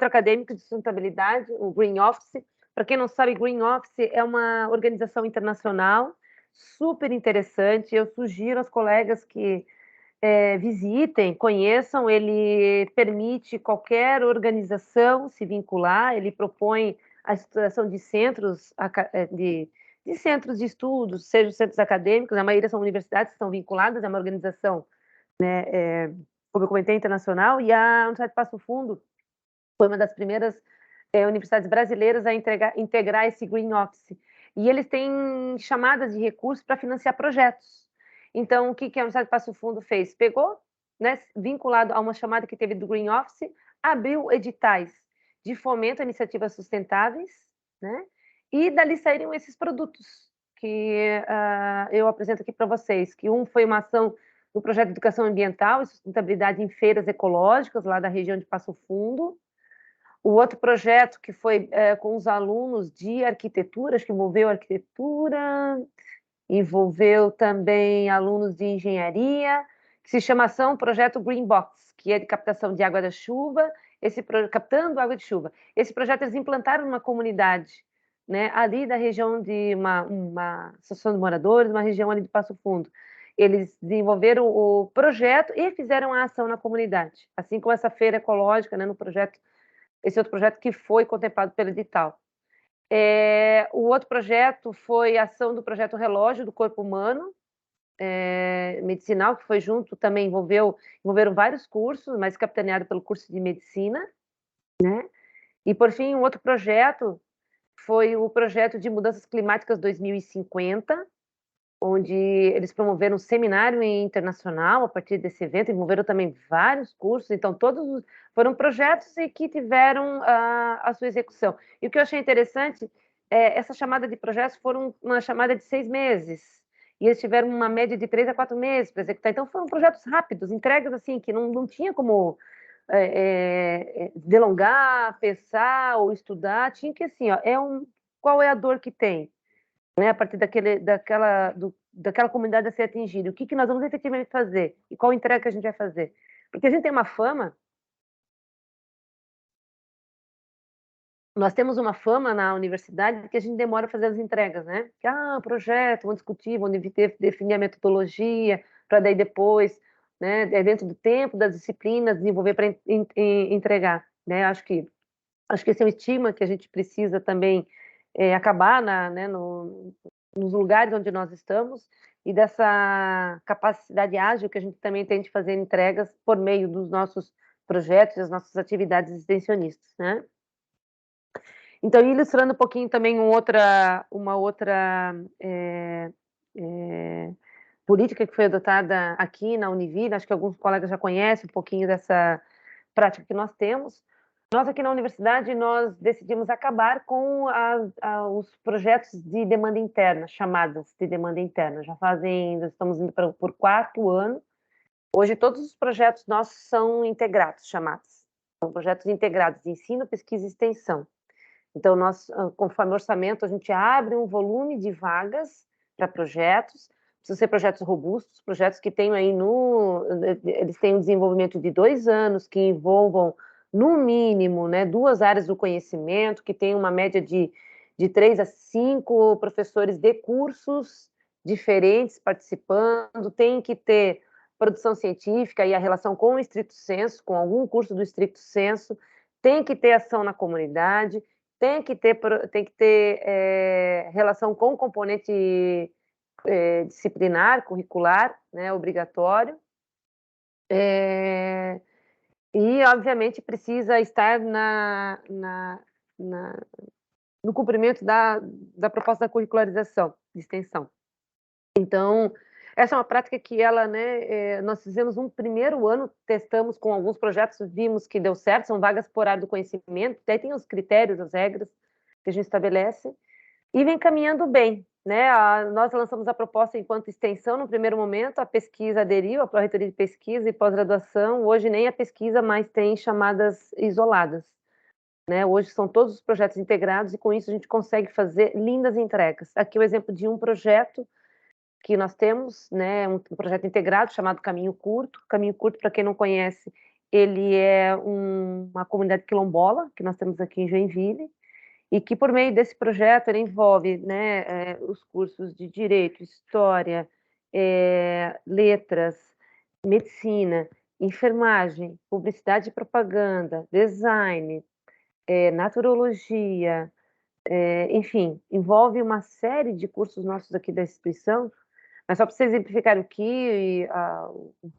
S2: Acadêmico de Sustentabilidade, o Green Office. Para quem não sabe, Green Office é uma organização internacional super interessante. Eu sugiro aos colegas que visitem, conheçam. Ele permite qualquer organização se vincular, ele propõe a estruturação de centros de centros de estudos, sejam centros acadêmicos, a maioria são universidades que estão vinculadas, é uma organização, né, como eu comentei, internacional, e a Universidade de Passo Fundo foi uma das primeiras universidades brasileiras a integrar esse Green Office. E eles têm chamadas de recursos para financiar projetos. Então, o que a Universidade de Passo Fundo fez? Pegou, né, vinculado a uma chamada que teve do Green Office, abriu editais de fomento a iniciativas sustentáveis, né, e dali saíram esses produtos que eu apresento aqui para vocês, que um foi uma ação do projeto de educação ambiental e sustentabilidade em feiras ecológicas, lá da região de Passo Fundo. O outro projeto que foi com os alunos de arquitetura, acho que envolveu arquitetura, envolveu também alunos de engenharia, que se chama Ação Projeto Green Box, que é de captação de água da chuva, captando água de chuva. Esse projeto eles implantaram numa comunidade, né, ali da região de uma associação de moradores, uma região ali de Passo Fundo. Eles desenvolveram o projeto e fizeram a ação na comunidade, assim como essa feira ecológica, né, no projeto, esse outro projeto que foi contemplado pelo edital. O outro projeto foi a ação do projeto Relógio do Corpo Humano, medicinal, que foi junto, também envolveram vários cursos, mas capitaneado pelo curso de medicina, né? E, por fim, um outro projeto foi o projeto de Mudanças Climáticas 2050, onde eles promoveram um seminário internacional a partir desse evento, envolveram também vários cursos, então todos foram projetos e que tiveram a sua execução. E o que eu achei interessante essa chamada de projetos foram uma chamada de 6 meses, e eles tiveram uma média de 3 a 4 meses para executar, então foram projetos rápidos, entregas assim, que não tinha como delongar, pensar ou estudar, tinha que assim, ó, qual é a dor que tem? Né, a partir daquela comunidade a ser atingida, o que nós vamos efetivamente fazer e qual entrega que a gente vai fazer, porque a gente tem uma fama, nós temos uma fama na universidade que a gente demora a fazer as entregas, né? Que projeto, vamos discutir, vamos definir a metodologia para daí depois, né, dentro do tempo das disciplinas desenvolver para entregar, né? Acho que esse é um estigma que a gente precisa também acabar né, nos lugares onde nós estamos e dessa capacidade ágil que a gente também tem de fazer entregas por meio dos nossos projetos e das nossas atividades extensionistas, né? Então, ilustrando um pouquinho também uma outra política que foi adotada aqui na Univille, acho que alguns colegas já conhecem um pouquinho dessa prática que nós temos. Nós aqui na universidade, nós decidimos acabar com os projetos de demanda interna, chamadas de demanda interna. Nós estamos indo por 4º ano. Hoje, todos os projetos nossos são integrados, chamados. São projetos integrados de ensino, pesquisa e extensão. Então, nós, conforme o orçamento, a gente abre um volume de vagas para projetos. Precisam ser projetos robustos, projetos que tenham aí eles têm um desenvolvimento de 2 anos, que envolvam no mínimo, né, 2 áreas do conhecimento, que tem uma média de 3 a 5 professores de cursos diferentes participando, tem que ter produção científica e a relação com o estricto sensu, com algum curso do estricto sensu, tem que ter ação na comunidade, tem que ter relação com o componente disciplinar, curricular, né, obrigatório, e, obviamente, precisa estar no no cumprimento da proposta da curricularização de extensão. Então, essa é uma prática que ela, né, nós fizemos um primeiro ano, testamos com alguns projetos, vimos que deu certo, são vagas por área do conhecimento, daí tem os critérios, as regras que a gente estabelece, e vem caminhando bem, né? Nós lançamos a proposta enquanto extensão no primeiro momento, a pesquisa aderiu, a Pró-Reitoria de Pesquisa e Pós-Graduação, hoje nem a pesquisa mais tem chamadas isoladas, né? Hoje são todos os projetos integrados e com isso a gente consegue fazer lindas entregas. Aqui é o exemplo de um projeto que nós temos, né, um projeto integrado chamado Caminho Curto. Caminho Curto, para quem não conhece, ele é uma comunidade quilombola que nós temos aqui em Joinville e que por meio desse projeto ele envolve, né, os cursos de Direito, História, Letras, Medicina, Enfermagem, Publicidade e Propaganda, Design, Naturologia, enfim, envolve uma série de cursos nossos aqui da instituição, mas só para você exemplificar o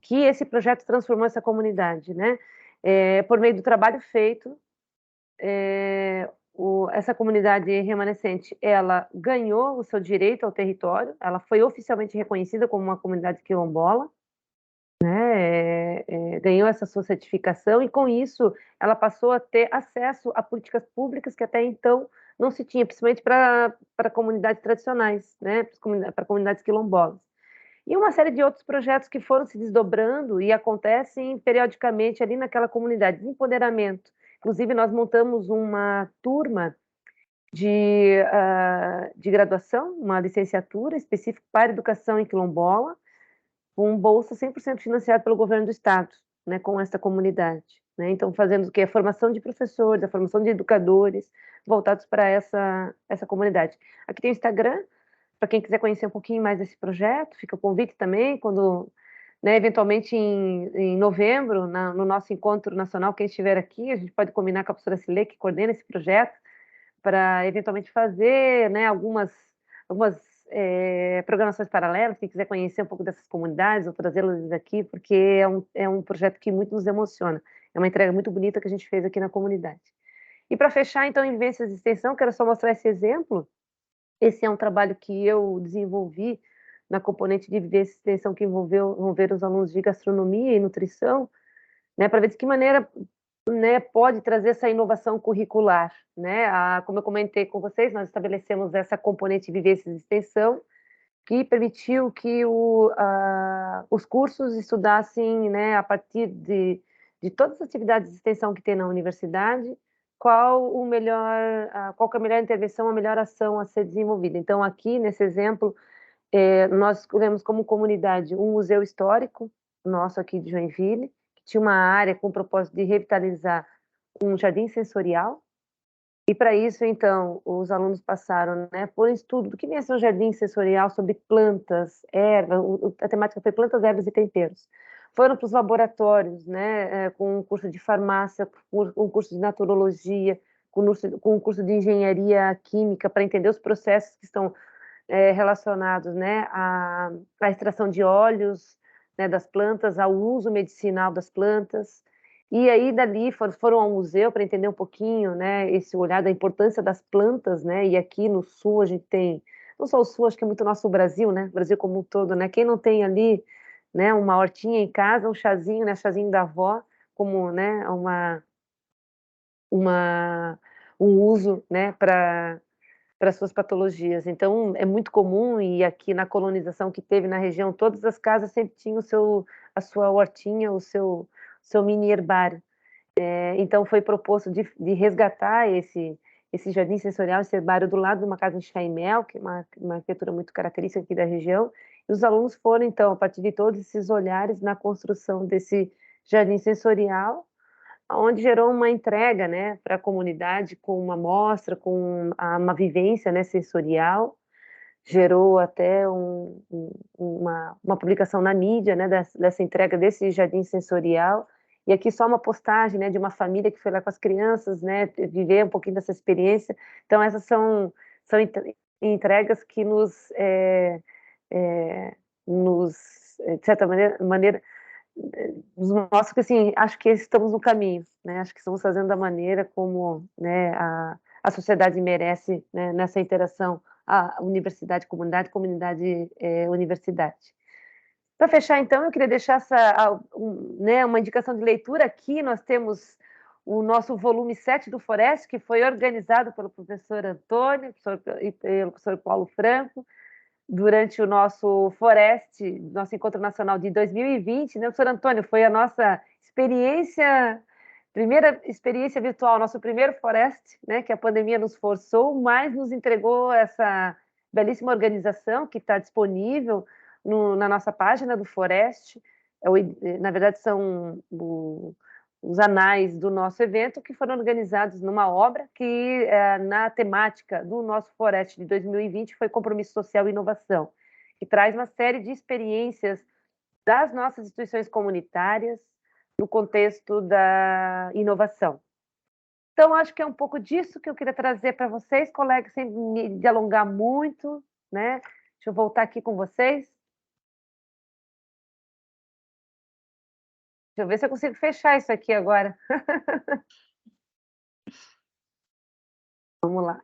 S2: que esse projeto transformou essa comunidade, né? Por meio do trabalho feito, essa comunidade remanescente, ela ganhou o seu direito ao território, ela foi oficialmente reconhecida como uma comunidade quilombola, né? Ganhou essa sua certificação e com isso ela passou a ter acesso a políticas públicas que até então não se tinha, principalmente para comunidades tradicionais, né? Para comunidades quilombolas. E uma série de outros projetos que foram se desdobrando e acontecem periodicamente ali naquela comunidade de empoderamento. Inclusive, nós montamos uma turma de graduação, uma licenciatura específica para educação em quilombola, com bolsa 100% financiada pelo governo do estado, né, com essa comunidade, né? Então, fazendo o quê? A formação de professores, a formação de educadores voltados para essa comunidade. Aqui tem o Instagram, para quem quiser conhecer um pouquinho mais desse projeto, fica o convite também, quando, né, eventualmente em novembro, no nosso encontro nacional, quem estiver aqui, a gente pode combinar com a professora Cilê, que coordena esse projeto, para eventualmente fazer, né, algumas programações paralelas, quem quiser conhecer um pouco dessas comunidades, ou trazê-las aqui, porque é um projeto que muito nos emociona. É uma entrega muito bonita que a gente fez aqui na comunidade. E para fechar, então, em Vivências de Extensão, quero só mostrar esse exemplo. Esse é um trabalho que eu desenvolvi na componente de Vivências de Extensão que envolver os alunos de gastronomia e nutrição, né, para ver de que maneira, né, pode trazer essa inovação curricular, né? Como eu comentei com vocês, nós estabelecemos essa componente de Vivências de Extensão que permitiu que os cursos estudassem, né, a partir de todas as atividades de extensão que tem na universidade, qual que é a melhor intervenção, a melhor ação a ser desenvolvida. Então, aqui, nesse exemplo, nós escolhemos como comunidade um museu histórico, nosso aqui de Joinville, que tinha uma área com o propósito de revitalizar um jardim sensorial, e para isso, então, os alunos passaram, né, por um estudo do que vem a ser um jardim sensorial sobre plantas, ervas, a temática foi plantas, ervas e temperos. Foram para os laboratórios, né, com um curso de farmácia, um curso de naturologia, com um curso de engenharia química, para entender os processos que estão relacionados, né, à extração de óleos, né, das plantas, ao uso medicinal das plantas. E aí, dali, foram ao museu para entender um pouquinho, né, esse olhar da importância das plantas, né, e aqui no Sul a gente tem, não só o Sul, acho que é muito nosso Brasil, né, Brasil como um todo, né, quem não tem ali, né, uma hortinha em casa, um chazinho, né, chazinho da avó, como, né, um uso, né, para suas patologias. Então, é muito comum, e aqui na colonização que teve na região, todas as casas sempre tinham a sua hortinha, o seu mini herbário. Então, foi proposto de resgatar esse jardim sensorial, esse herbário, do lado de uma casa em Chaimel, que é uma arquitetura muito característica aqui da região, e os alunos foram, então, a partir de todos esses olhares, na construção desse jardim sensorial, onde gerou uma entrega, né, para a comunidade, com uma mostra, com uma vivência, né, sensorial, gerou até uma publicação na mídia, né, dessa entrega desse jardim sensorial, e aqui só uma postagem, né, de uma família que foi lá com as crianças, né, viver um pouquinho dessa experiência. Então, essas são entregas que de certa maneira nos mostra que, assim, acho que estamos no caminho, né? Acho que estamos fazendo da maneira como, né, a sociedade merece, né, nessa interação, a universidade, comunidade, universidade. Para fechar, então, eu queria deixar né, uma indicação de leitura aqui. Nós temos o nosso volume 7 do Forest, que foi organizado pelo professor Antônio e pelo professor Paulo Franco, durante o nosso Forest, nosso Encontro Nacional de 2020, né, professor Antônio? Foi a nossa primeira experiência virtual, nosso primeiro Forest, né, que a pandemia nos forçou, mas nos entregou essa belíssima organização que está disponível na nossa página do Forest. Na verdade, são os anais do nosso evento, que foram organizados numa obra que, na temática do nosso Forest de 2020, foi Compromisso Social e Inovação, que traz uma série de experiências das nossas instituições comunitárias no contexto da inovação. Então, acho que é um pouco disso que eu queria trazer para vocês, colegas, sem me delongar muito, né? Deixa eu voltar aqui com vocês. Deixa eu ver se eu consigo fechar isso aqui agora. Vamos lá.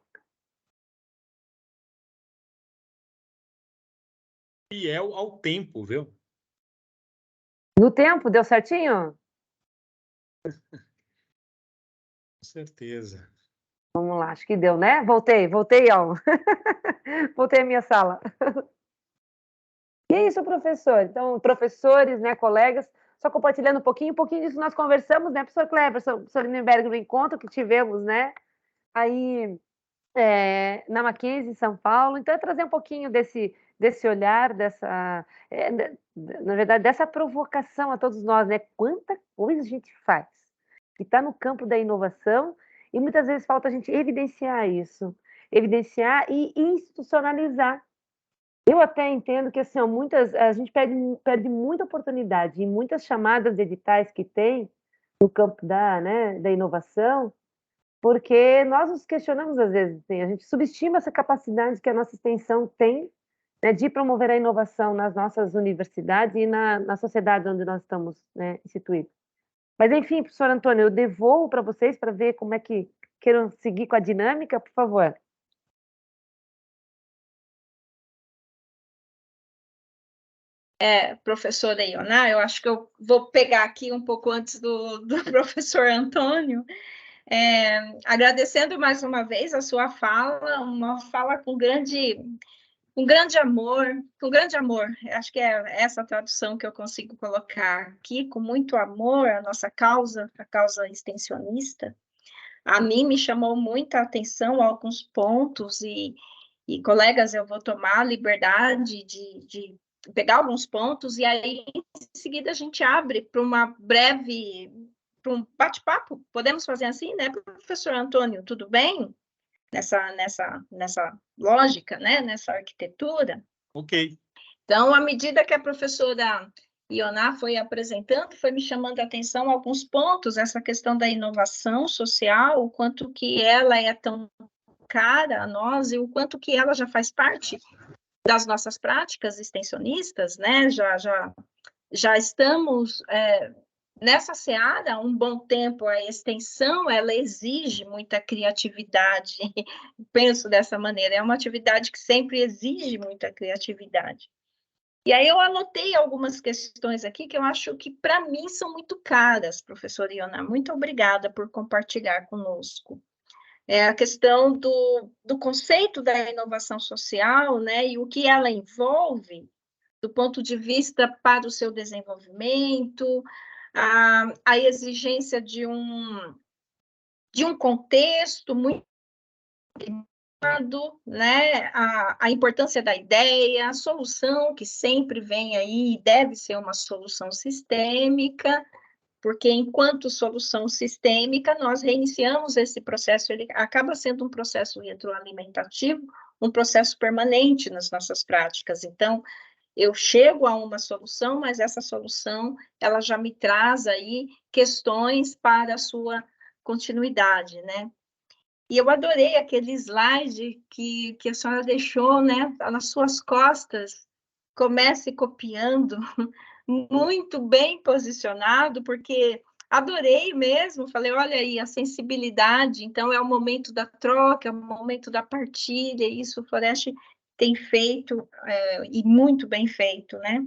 S1: Fiel ao tempo, viu?
S2: No tempo, deu certinho?
S1: Com certeza.
S2: Vamos lá, acho que deu, né? Voltei, Alma. Voltei à minha sala. E é isso, professor. Então, professores, né, colegas, só compartilhando um pouquinho disso nós conversamos, né, professor Kleber, professor Lindenberg, no encontro que tivemos, né, aí na Mackenzie, em São Paulo. Então, é trazer um pouquinho desse olhar, na verdade, dessa provocação a todos nós, né? Quanta coisa a gente faz que está no campo da inovação e muitas vezes falta a gente evidenciar isso, evidenciar e institucionalizar. Eu até entendo que assim, a gente perde muita oportunidade e muitas chamadas de editais que tem no campo da inovação, porque nós nos questionamos às vezes, assim, a gente subestima essa capacidade que a nossa extensão tem, né, de promover a inovação nas nossas universidades e na sociedade onde nós estamos, né, instituídos. Mas, enfim, professor Antônio, eu devolvo para vocês para ver como é que queiram seguir com a dinâmica, por favor.
S3: Professora Ioná, eu acho que eu vou pegar aqui um pouco antes do professor Antônio, agradecendo mais uma vez a sua fala, uma fala com grande amor, acho que é essa tradução que eu consigo colocar aqui, com muito amor, a nossa causa, a causa extensionista. A mim me chamou muita atenção alguns pontos e colegas, eu vou tomar a liberdade de pegar alguns pontos e aí, em seguida, a gente abre para um bate-papo. Podemos fazer assim, né, professor Antônio? Tudo bem? Nessa lógica, né? Nessa arquitetura.
S1: Ok.
S3: Então, à medida que a professora Ioná foi apresentando, foi me chamando a atenção alguns pontos, essa questão da inovação social, o quanto que ela é tão cara a nós e o quanto que ela já faz parte das nossas práticas extensionistas, né? Já estamos nessa seara há um bom tempo. A extensão, ela exige muita criatividade, penso dessa maneira, é uma atividade que sempre exige muita criatividade. E aí eu anotei algumas questões aqui que eu acho que, para mim, são muito caras, professora Ioná. Muito obrigada por compartilhar conosco. A questão do conceito da inovação social, né, e o que ela envolve, do ponto de vista para o seu desenvolvimento, a exigência de um contexto muito, né, a importância da ideia, a solução que sempre vem aí, deve ser uma solução sistêmica, porque enquanto solução sistêmica, nós reiniciamos esse processo, ele acaba sendo um processo retroalimentativo, um processo permanente nas nossas práticas. Então, eu chego a uma solução, mas essa solução, ela já me traz aí questões para a sua continuidade, né? E eu adorei aquele slide que a senhora deixou, né, nas suas costas. Comece copiando, muito bem posicionado, porque adorei mesmo, falei, olha aí, a sensibilidade, então é o momento da troca, é o momento da partilha, e isso o Floresta tem feito, e muito bem feito, né?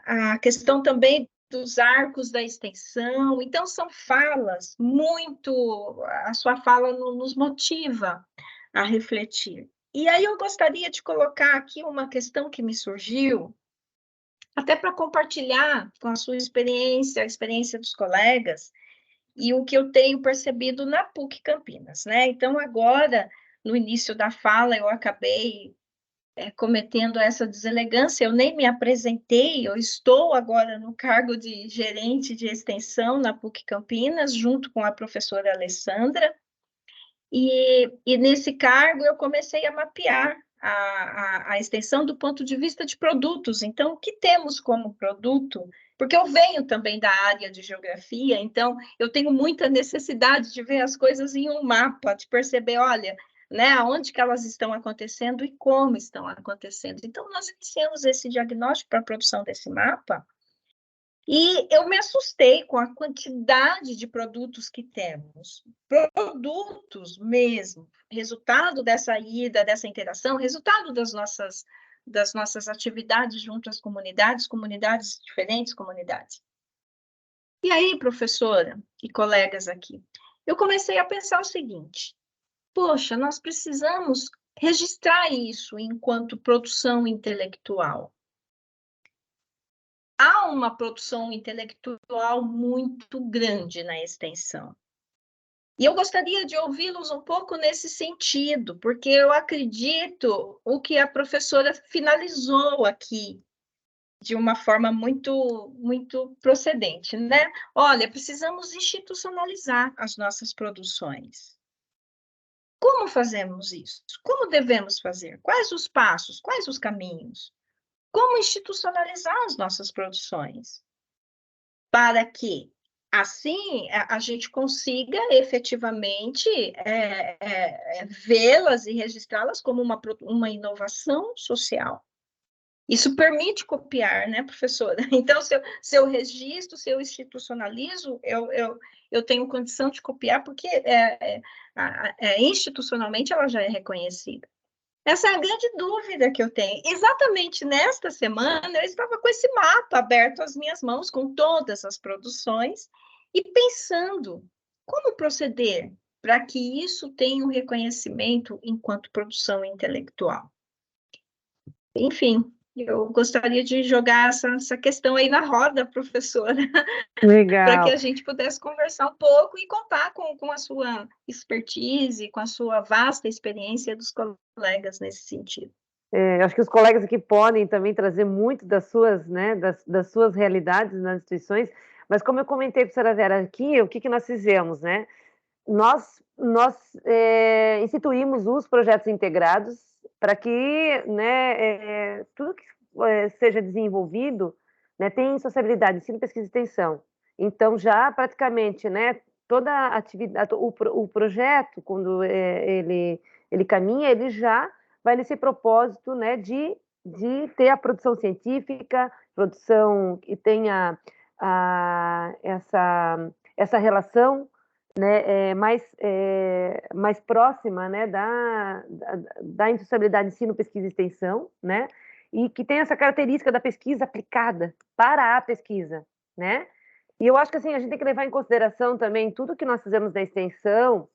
S3: A questão também dos arcos da extensão, então são falas muito, a sua fala nos motiva a refletir. E aí eu gostaria de colocar aqui uma questão que me surgiu, até para compartilhar com a sua experiência, a experiência dos colegas, e o que eu tenho percebido na PUC Campinas, né? Então, agora, no início da fala, eu acabei cometendo essa deselegância, eu nem me apresentei, eu estou agora no cargo de gerente de extensão na PUC Campinas, junto com a professora Alessandra, e nesse cargo eu comecei a mapear a extensão do ponto de vista de produtos. Então, o que temos como produto? Porque eu venho também da área de geografia, então eu tenho muita necessidade de ver as coisas em um mapa, de perceber, olha, né, onde que elas estão acontecendo e como estão acontecendo. Então, nós iniciamos esse diagnóstico para a produção desse mapa, e eu me assustei com a quantidade de produtos que temos. Produtos mesmo, resultado dessa ida, dessa interação, resultado das nossas atividades junto às comunidades diferentes, comunidades. E aí, professora e colegas aqui, eu comecei a pensar o seguinte, poxa, nós precisamos registrar isso enquanto produção intelectual. Há uma produção intelectual muito grande na extensão. E eu gostaria de ouvi-los um pouco nesse sentido, porque eu acredito o que a professora finalizou aqui, de uma forma muito procedente, né? Olha, precisamos institucionalizar as nossas produções. Como fazemos isso? Como devemos fazer? Quais os passos? Quais os caminhos? Como institucionalizar as nossas produções? Para que, assim, a gente consiga efetivamente vê-las e registrá-las como uma inovação social. Isso permite copiar, né, professora? Então, se eu registro, se eu institucionalizo, eu tenho condição de copiar, porque institucionalmente ela já é reconhecida. Essa é a grande dúvida que eu tenho. Exatamente nesta semana, eu estava com esse mapa aberto às minhas mãos, com todas as produções, e pensando como proceder para que isso tenha um reconhecimento enquanto produção intelectual. Enfim, eu gostaria de jogar essa questão aí na roda, professora, para que a gente pudesse conversar um pouco e contar com a sua expertise, com a sua vasta experiência dos colegas nesse sentido.
S2: Acho que os colegas aqui podem também trazer muito das suas, né, das suas realidades nas instituições, mas como eu comentei, professora Vera, aqui, o que nós fizemos, né? Nós instituímos os projetos integrados para que, né, tudo que seja desenvolvido, né, tem sociabilidade, ensino, pesquisa e extensão. Então, já praticamente, né, toda a atividade, o projeto, quando ele caminha, ele já vai nesse propósito, né, de ter a produção científica, produção que tenha essa relação, né, mais próxima, né, da industrialidade, ensino, pesquisa e extensão, né, e que tem essa característica da pesquisa aplicada para a pesquisa, né? E eu acho que assim, a gente tem que levar em consideração também tudo que nós fizemos na extensão.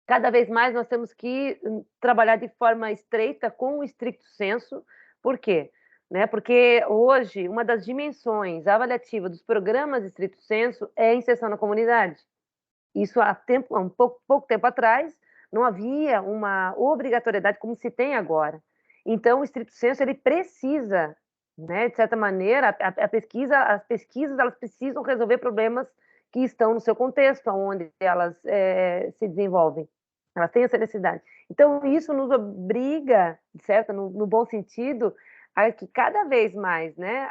S2: Cada vez mais nós temos que trabalhar de forma estreita com o stricto sensu. Por quê? Né? Porque hoje uma das dimensões avaliativas dos programas de stricto sensu é a inserção na comunidade. Isso há pouco tempo atrás não havia uma obrigatoriedade como se tem agora. Então, o stricto sensu ele precisa, né, de certa maneira, as pesquisas elas precisam resolver problemas que estão no seu contexto, onde elas se desenvolvem. Elas têm essa necessidade. Então, isso nos obriga, certo, no bom sentido, a que cada vez mais, né,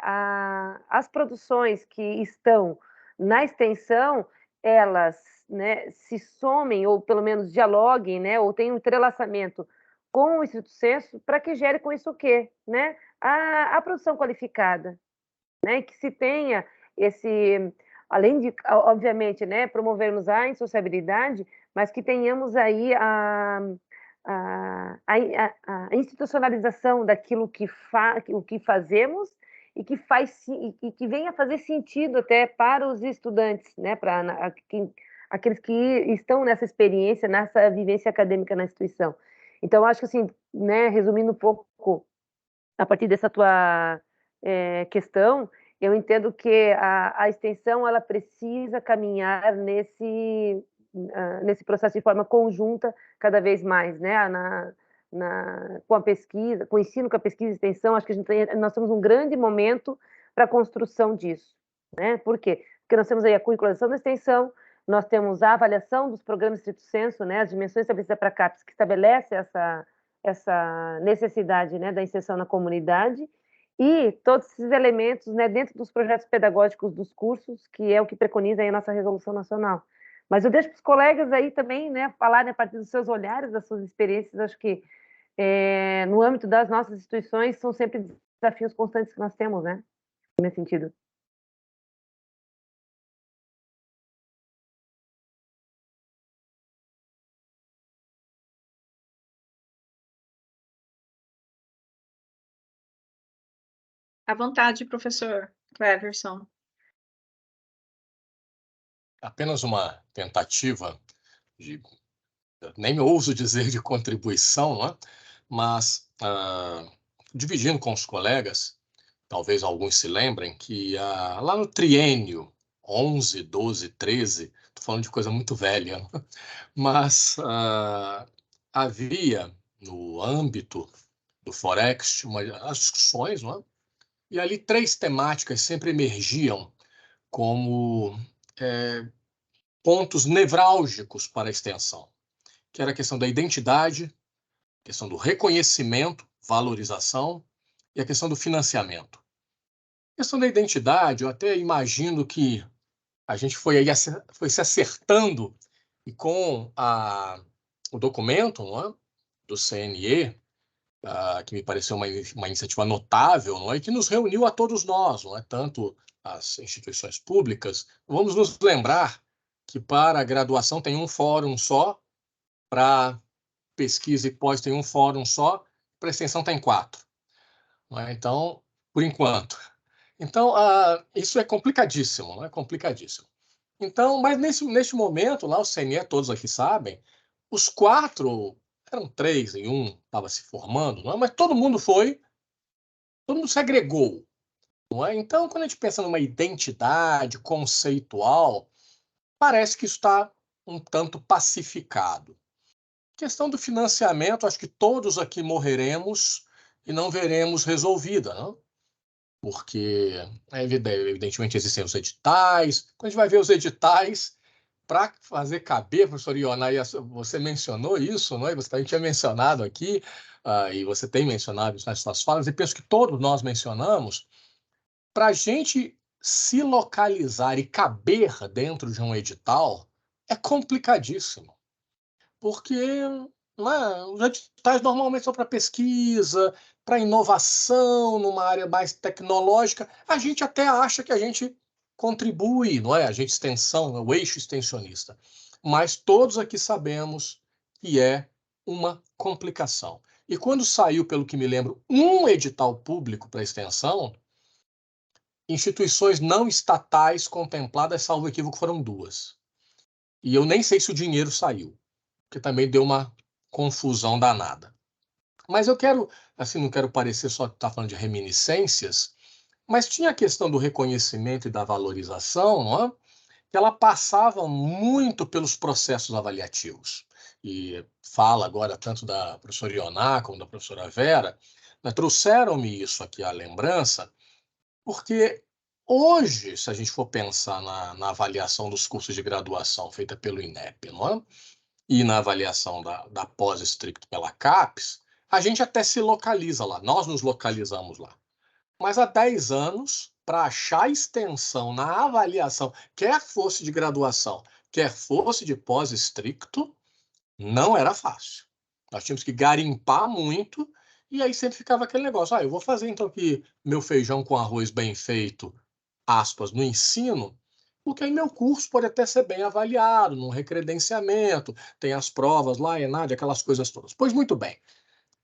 S2: as produções que estão na extensão, elas, né, se somem ou pelo menos dialoguem, né, ou tenham um entrelaçamento com o stricto sensu para que gere com isso o quê? Né? A produção qualificada, né? Que se tenha além de, obviamente, né, promovermos a insociabilidade, mas que tenhamos aí a institucionalização daquilo o que fazemos e que venha fazer sentido até para os estudantes, né, para aqueles que estão nessa experiência, nessa vivência acadêmica na instituição. Então, acho que, assim, né, resumindo um pouco, a partir dessa tua questão, eu entendo que a extensão ela precisa caminhar nesse processo de forma conjunta cada vez mais, né? Com a pesquisa, com o ensino, com a pesquisa e extensão, acho que nós temos um grande momento para a construção disso, né? Por quê? Porque nós temos aí a curriculação da extensão, nós temos a avaliação dos programas stricto sensu, né? As dimensões estabelecidas para a CAPES, que estabelece essa necessidade, né, da inserção na comunidade, e todos esses elementos, né, dentro dos projetos pedagógicos dos cursos, que é o que preconiza aí a nossa resolução nacional. Mas eu deixo para os colegas aí também, né, falarem a partir dos seus olhares, das suas experiências. Acho que no âmbito das nossas instituições são sempre desafios constantes que nós temos, né, nesse sentido.
S3: À vontade, professor Cleverson.
S5: Apenas uma tentativa nem ouso dizer de contribuição, não é? Mas, dividindo com os colegas, talvez alguns se lembrem que lá no triênio 11, 12, 13, estou falando de coisa muito velha, mas havia no âmbito do Forex as discussões, não é? E ali 3 temáticas sempre emergiam como pontos nevrálgicos para a extensão, que era a questão da identidade, a questão do reconhecimento, valorização e a questão do financiamento. A questão da identidade, eu até imagino que a gente foi se acertando e com o documento, não é, do CNE, que me pareceu uma iniciativa notável, não é, que nos reuniu a todos nós, não é, tanto as instituições públicas. Vamos nos lembrar que para a graduação tem um fórum só, para pesquisa e pós tem um fórum só, para extensão tem 4. Não é? Então, por enquanto. Então, isso é complicadíssimo, não é? Complicadíssimo. Então, mas neste momento, lá o CNE, todos aqui sabem, os 4, eram 3 e 1 estava se formando, não é? Mas todo mundo se agregou, não é? Então, quando a gente pensa numa identidade conceitual, parece que isso está um tanto pacificado. Questão do financiamento, acho que todos aqui morreremos e não veremos resolvida, não? Porque, evidentemente, existem os editais. Quando a gente vai ver os editais, para fazer caber, professor Ionai, você mencionou isso, não é? Você também tinha mencionado aqui, e você tem mencionado isso nas suas falas, e penso que todos nós mencionamos, para a gente se localizar e caber dentro de um edital, é complicadíssimo. Porque os editais normalmente são para pesquisa, para inovação, numa área mais tecnológica. A gente até acha que a gente contribui, não é? A gente extensão, o eixo extensionista. Mas todos aqui sabemos que é uma complicação. E quando saiu, pelo que me lembro, um edital público para extensão, instituições não estatais contempladas, salvo equívoco, foram 2. E eu nem sei se o dinheiro saiu, que também deu uma confusão danada. Mas eu quero, assim, não quero parecer só estar falando de reminiscências, mas tinha a questão do reconhecimento e da valorização, não é? Que ela passava muito pelos processos avaliativos. E fala agora tanto da professora Ioná como da professora Vera, né, trouxeram-me isso aqui à lembrança, porque hoje, se a gente for pensar na avaliação dos cursos de graduação feita pelo INEP, não é? E na avaliação da pós-stricto pela CAPES, a gente até se localiza lá, nós nos localizamos lá. Mas há 10 anos, para achar extensão na avaliação, quer fosse de graduação, quer fosse de pós-stricto, não era fácil. Nós tínhamos que garimpar muito, e aí sempre ficava aquele negócio, eu vou fazer então aqui meu feijão com arroz bem feito, aspas, no ensino, porque aí meu curso pode até ser bem avaliado, num recredenciamento, tem as provas lá, ENAD, aquelas coisas todas. Pois muito bem.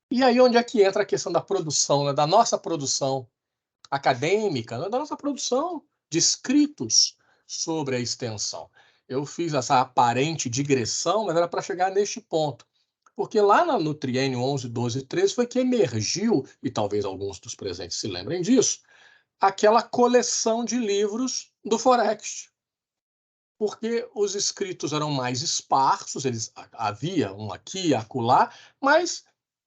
S5: E aí onde é que entra a questão da produção, né, da nossa produção acadêmica, né, da nossa produção de escritos sobre a extensão. Eu fiz essa aparente digressão, mas era para chegar neste ponto. Porque lá no triênio 11, 12 e 13 foi que emergiu, e talvez alguns dos presentes se lembrem disso, aquela coleção de livros do Forext. Porque os escritos eram mais esparsos, havia um aqui e acolá, mas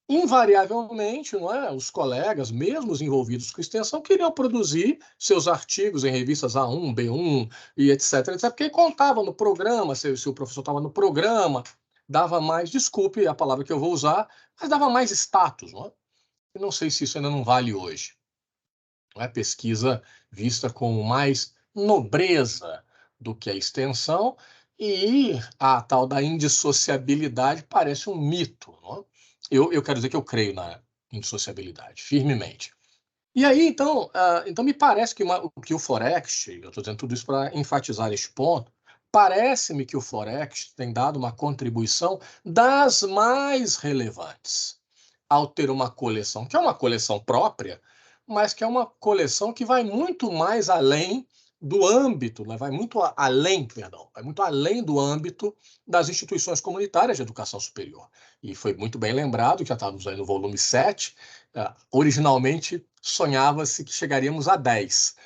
S5: invariavelmente, não é, os colegas, mesmo os envolvidos com extensão, queriam produzir seus artigos em revistas A1, B1 e etc, porque contavam no programa, se o professor estava no programa, dava mais, desculpe a palavra que eu vou usar, mas dava mais status, não é? Eu não sei se isso ainda não vale hoje. Não é? Pesquisa vista com mais nobreza do que a extensão, e a tal da indissociabilidade parece um mito. Não é? Eu quero dizer que eu creio na indissociabilidade, firmemente. E aí, então, então me parece que o Forext, eu estou dizendo tudo isso para enfatizar este ponto, parece-me que o Forext tem dado uma contribuição das mais relevantes ao ter uma coleção, que é uma coleção própria, mas que é uma coleção que vai muito mais além do âmbito, né? Vai muito além, perdão, vai muito além do âmbito das instituições comunitárias de educação superior. E foi muito bem lembrado, que já estávamos aí no volume 7, originalmente sonhava-se que chegaríamos a 10.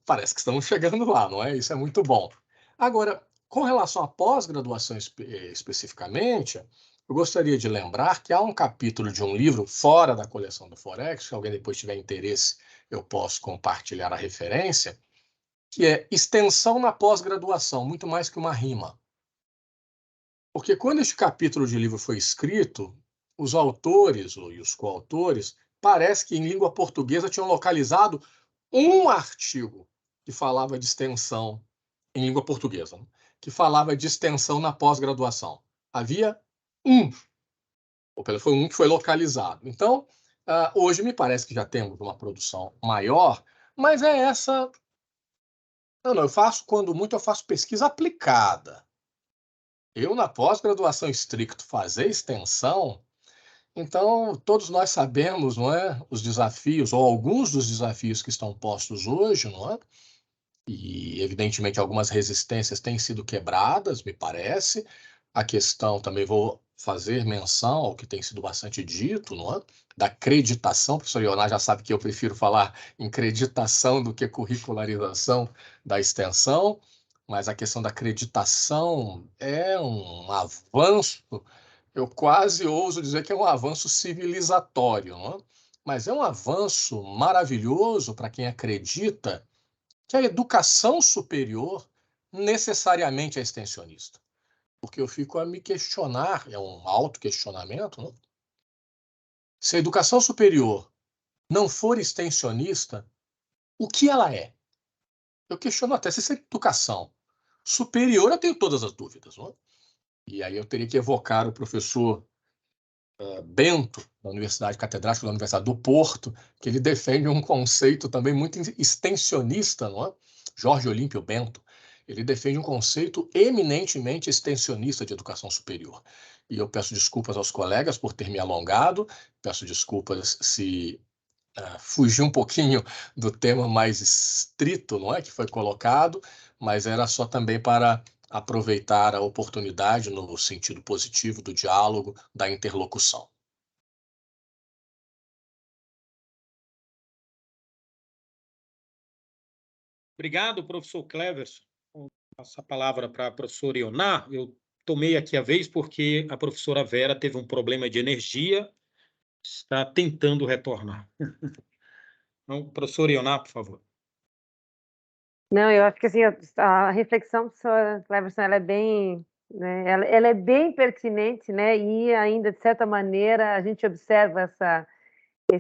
S5: Parece que estamos chegando lá, não é? Isso é muito bom. Agora, com relação à pós-graduação especificamente, eu gostaria de lembrar que há um capítulo de um livro fora da coleção do Forext, se alguém depois tiver interesse, eu posso compartilhar a referência, que é Extensão na Pós-Graduação, muito mais que uma rima. Porque quando este capítulo de livro foi escrito, os autores e os coautores, parece que em língua portuguesa tinham localizado um artigo que falava de extensão em língua portuguesa, né? Que falava de extensão na pós-graduação. Havia um, ou pelo menos foi um que foi localizado. Então, hoje me parece que já temos uma produção maior, mas é essa. Não, eu faço, quando muito, eu faço pesquisa aplicada. Eu, na pós-graduação estricto, fazer extensão, então todos nós sabemos, não é, os desafios, ou alguns dos desafios que estão postos hoje, não é? E, evidentemente, algumas resistências têm sido quebradas, me parece. A questão, também vou fazer menção ao que tem sido bastante dito, não é? Da acreditação. O professor Ioná já sabe que eu prefiro falar em acreditação do que curricularização da extensão, mas a questão da acreditação é um avanço, eu quase ouso dizer que é um avanço civilizatório, não é? Mas é um avanço maravilhoso para quem acredita que a educação superior necessariamente é extensionista. Porque eu fico a me questionar, é um autoquestionamento, né? Se a educação superior não for extensionista, o que ela é? Eu questiono até se essa educação superior, eu tenho todas as dúvidas, não é? E aí eu teria que evocar o professor Bento, da Universidade Catedrática da Universidade do Porto, que ele defende um conceito também muito extensionista, não é? Jorge Olímpio Bento. Ele defende um conceito eminentemente extensionista de educação superior. E eu peço desculpas aos colegas por ter me alongado, peço desculpas se fugi um pouquinho do tema mais estrito, não é, que foi colocado, mas era só também para aproveitar a oportunidade no sentido positivo do diálogo, da interlocução.
S1: Obrigado, professor Cleverson. Vou passar a palavra para a professora Ioná. Eu tomei aqui a vez porque a professora Vera teve um problema de energia, está tentando retornar. Então, professora Ioná, por favor.
S2: Não, eu acho que assim, a reflexão do professor Cleverson, ela é bem, né, ela é bem pertinente, né, e ainda, de certa maneira, a gente observa de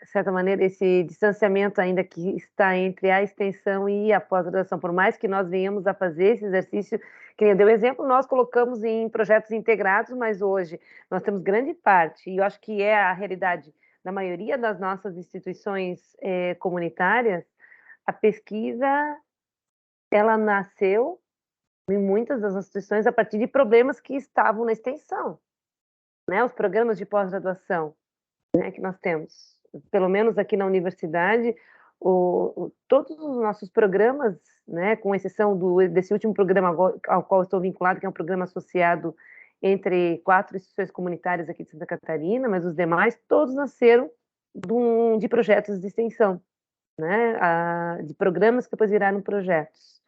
S2: certa maneira, esse distanciamento ainda que está entre a extensão e a pós-graduação, por mais que nós venhamos a fazer esse exercício, que eu dei o exemplo, nós colocamos em projetos integrados, mas hoje nós temos grande parte, e eu acho que é a realidade da maioria das nossas instituições comunitárias, a pesquisa ela nasceu em muitas das instituições a partir de problemas que estavam na extensão, né? Os programas de pós-graduação, né, que nós temos, pelo menos aqui na universidade, todos os nossos programas, né, com exceção desse último programa ao qual estou vinculado, que é um programa associado entre 4 instituições comunitárias aqui de Santa Catarina, mas os demais, todos nasceram de projetos de extensão, né, de programas que depois viraram projetos.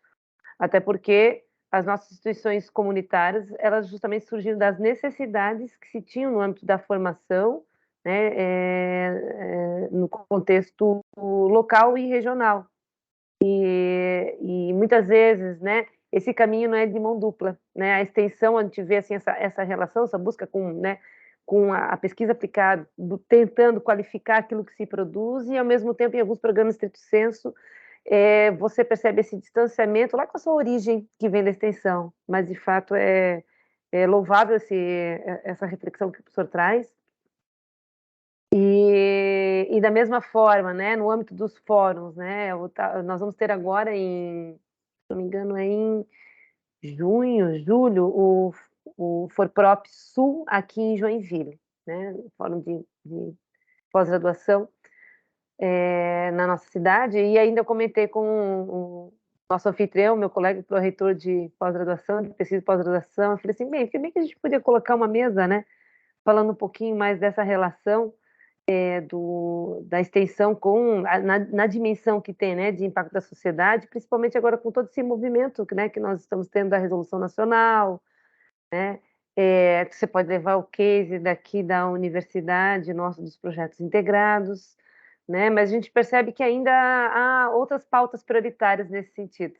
S2: Até porque as nossas instituições comunitárias, elas justamente surgiram das necessidades que se tinham no âmbito da formação, né, no contexto local e regional. E muitas vezes, né, esse caminho não é de mão dupla, né? A extensão, a gente vê assim, essa relação, essa busca com, né, com a pesquisa aplicada, tentando qualificar aquilo que se produz, e ao mesmo tempo, em alguns programas estrito sensu, você percebe esse distanciamento lá com a sua origem, que vem da extensão, mas de fato é louvável essa reflexão que o professor traz. E da mesma forma, né, no âmbito dos fóruns, né, nós vamos ter agora se não me engano, em julho, o Forprop Sul aqui em Joinville, né, fórum de pós-graduação na nossa cidade, e ainda eu comentei com o nosso anfitrião, meu colega pró-reitor de pós-graduação, de pesquisa de pós-graduação, eu falei assim, bem que a gente podia colocar uma mesa, né, falando um pouquinho mais dessa relação da extensão na dimensão que tem, né, de impacto da sociedade, principalmente agora com todo esse movimento, né, que nós estamos tendo da Resolução Nacional, né, você pode levar o case daqui da universidade, nosso dos projetos integrados, né, mas a gente percebe que ainda há outras pautas prioritárias nesse sentido,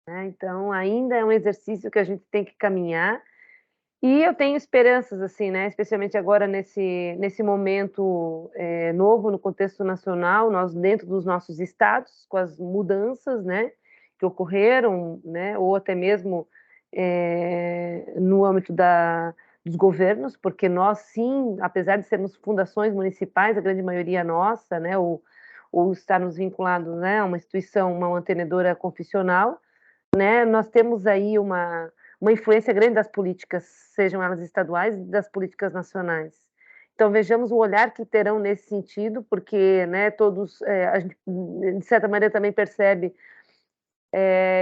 S2: né, então ainda é um exercício que a gente tem que caminhar. E eu tenho esperanças, assim, né, especialmente agora nesse momento novo no contexto nacional, nós dentro dos nossos estados, com as mudanças, né, que ocorreram, né, ou até mesmo no âmbito dos governos, porque nós, sim, apesar de sermos fundações municipais, a grande maioria nossa, né, ou estarmos vinculados, né, a uma instituição, uma mantenedora confissional, né, nós temos aí uma influência grande das políticas, sejam elas estaduais e das políticas nacionais. Então, vejamos o olhar que terão nesse sentido, porque, né, todos, a gente, de certa maneira, também percebe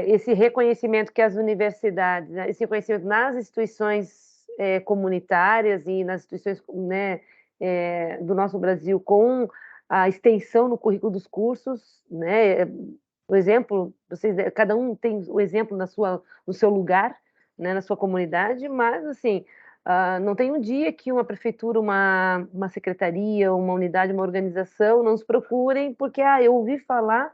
S2: esse reconhecimento que as universidades, né, esse reconhecimento nas instituições comunitárias e nas instituições, né, do nosso Brasil, com a extensão no currículo dos cursos, né, o exemplo, cada um tem o exemplo no seu lugar, né, na sua comunidade, mas, assim, não tem um dia que uma prefeitura, uma secretaria, uma unidade, uma organização não nos procurem porque, eu ouvi falar,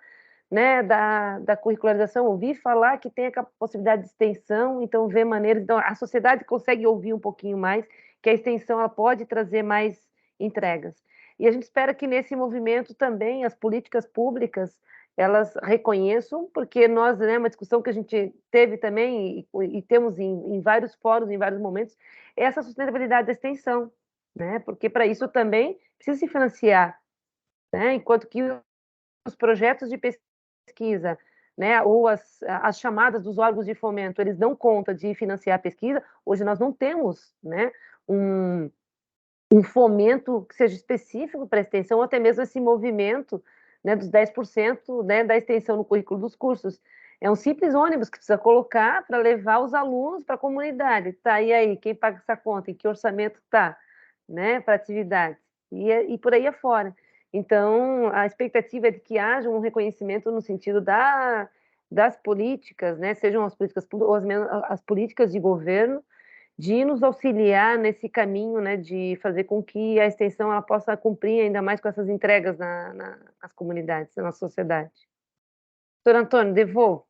S2: né, da curricularização, ouvi falar que tem a possibilidade de extensão, então vê maneiras, então a sociedade consegue ouvir um pouquinho mais, que a extensão ela pode trazer mais entregas. E a gente espera que nesse movimento também as políticas públicas elas reconheçam, porque nós, né, uma discussão que a gente teve também e temos em vários fóruns, em vários momentos, é essa sustentabilidade da extensão, né, porque para isso também precisa se financiar, né, enquanto que os projetos de pesquisa, né, ou as chamadas dos órgãos de fomento, eles dão conta de financiar a pesquisa, hoje nós não temos, né, um fomento que seja específico para a extensão, ou até mesmo esse movimento, né, dos 10%, né, da extensão no currículo dos cursos. É um simples ônibus que precisa colocar para levar os alunos para a comunidade. Tá, e aí, quem paga essa conta? Em que orçamento está, né, para atividades? E por aí afora. Então, a expectativa é de que haja um reconhecimento no sentido das políticas, né, sejam as políticas públicas ou as políticas de governo, de nos auxiliar nesse caminho, né, de fazer com que a extensão ela possa cumprir ainda mais com essas entregas nas comunidades, na nossa sociedade. Doutor Antônio, devolvo.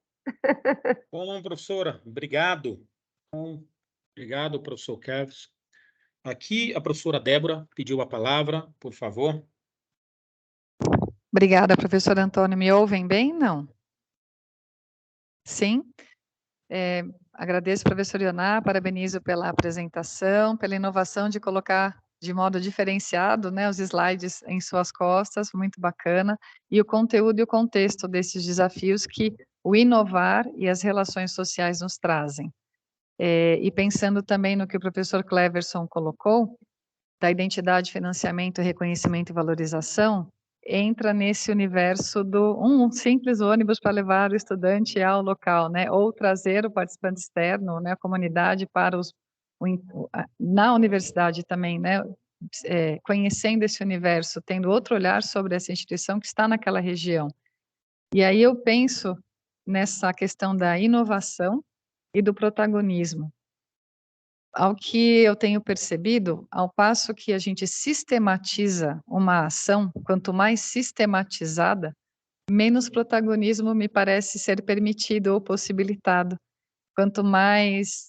S1: Bom, professora, obrigado. Bom, obrigado, professor Kevs. Aqui a professora Débora pediu a palavra, por favor.
S6: Obrigada, professor Antônio. Me ouvem bem? Não? Sim? Agradeço, professor Ioná, parabenizo pela apresentação, pela inovação de colocar de modo diferenciado, né, os slides em suas costas, muito bacana, e o conteúdo e o contexto desses desafios que o inovar e as relações sociais nos trazem. E pensando também no que o professor Cleverson colocou, da identidade, financiamento, reconhecimento e valorização, entra nesse universo do um simples ônibus para levar o estudante ao local, né? Ou trazer o participante externo, né? A comunidade para na universidade também, né? Conhecendo esse universo, tendo outro olhar sobre essa instituição que está naquela região. E aí eu penso nessa questão da inovação e do protagonismo. Ao que eu tenho percebido, ao passo que a gente sistematiza uma ação, quanto mais sistematizada, menos protagonismo me parece ser permitido ou possibilitado. Quanto mais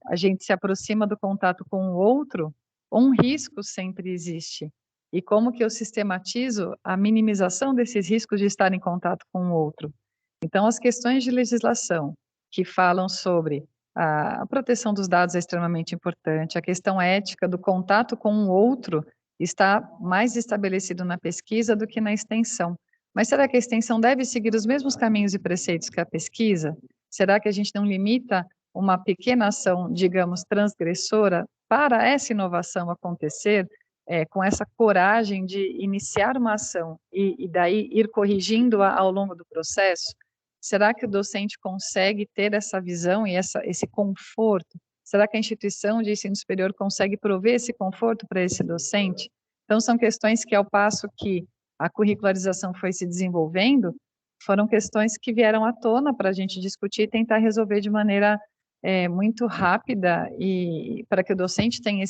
S6: a gente se aproxima do contato com o outro, um risco sempre existe. E como que eu sistematizo a minimização desses riscos de estar em contato com o outro? Então, as questões de legislação que falam sobre a proteção dos dados é extremamente importante, a questão ética do contato com o outro está mais estabelecido na pesquisa do que na extensão. Mas será que a extensão deve seguir os mesmos caminhos e preceitos que a pesquisa? Será que a gente não limita uma pequena ação, digamos, transgressora para essa inovação acontecer, com essa coragem de iniciar uma ação e daí ir corrigindo-a ao longo do processo? Será que o docente consegue ter essa visão e esse conforto? Será que a instituição de ensino superior consegue prover esse conforto para esse docente? Então, são questões que, ao passo que a curricularização foi se desenvolvendo, foram questões que vieram à tona para a gente discutir e tentar resolver de maneira muito rápida e para que o docente tenha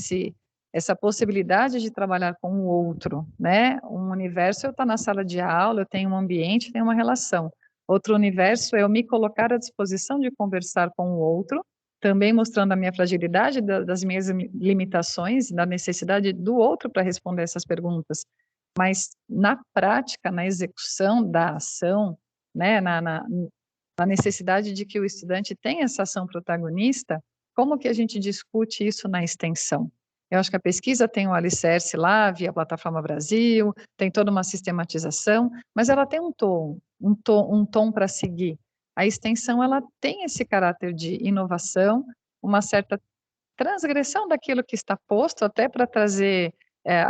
S6: essa possibilidade de trabalhar com o outro, né? Um universo, eu estou na sala de aula, eu tenho um ambiente, tenho uma relação. Outro universo é eu me colocar à disposição de conversar com o outro, também mostrando a minha fragilidade, das minhas limitações, da necessidade do outro para responder essas perguntas. Mas na prática, na execução da ação, né, na necessidade de que o estudante tenha essa ação protagonista, como que a gente discute isso na extensão? Eu acho que a pesquisa tem um alicerce lá, via Plataforma Brasil, tem toda uma sistematização, mas ela tem um tom para seguir. A extensão, ela tem esse caráter de inovação, uma certa transgressão daquilo que está posto, até para trazer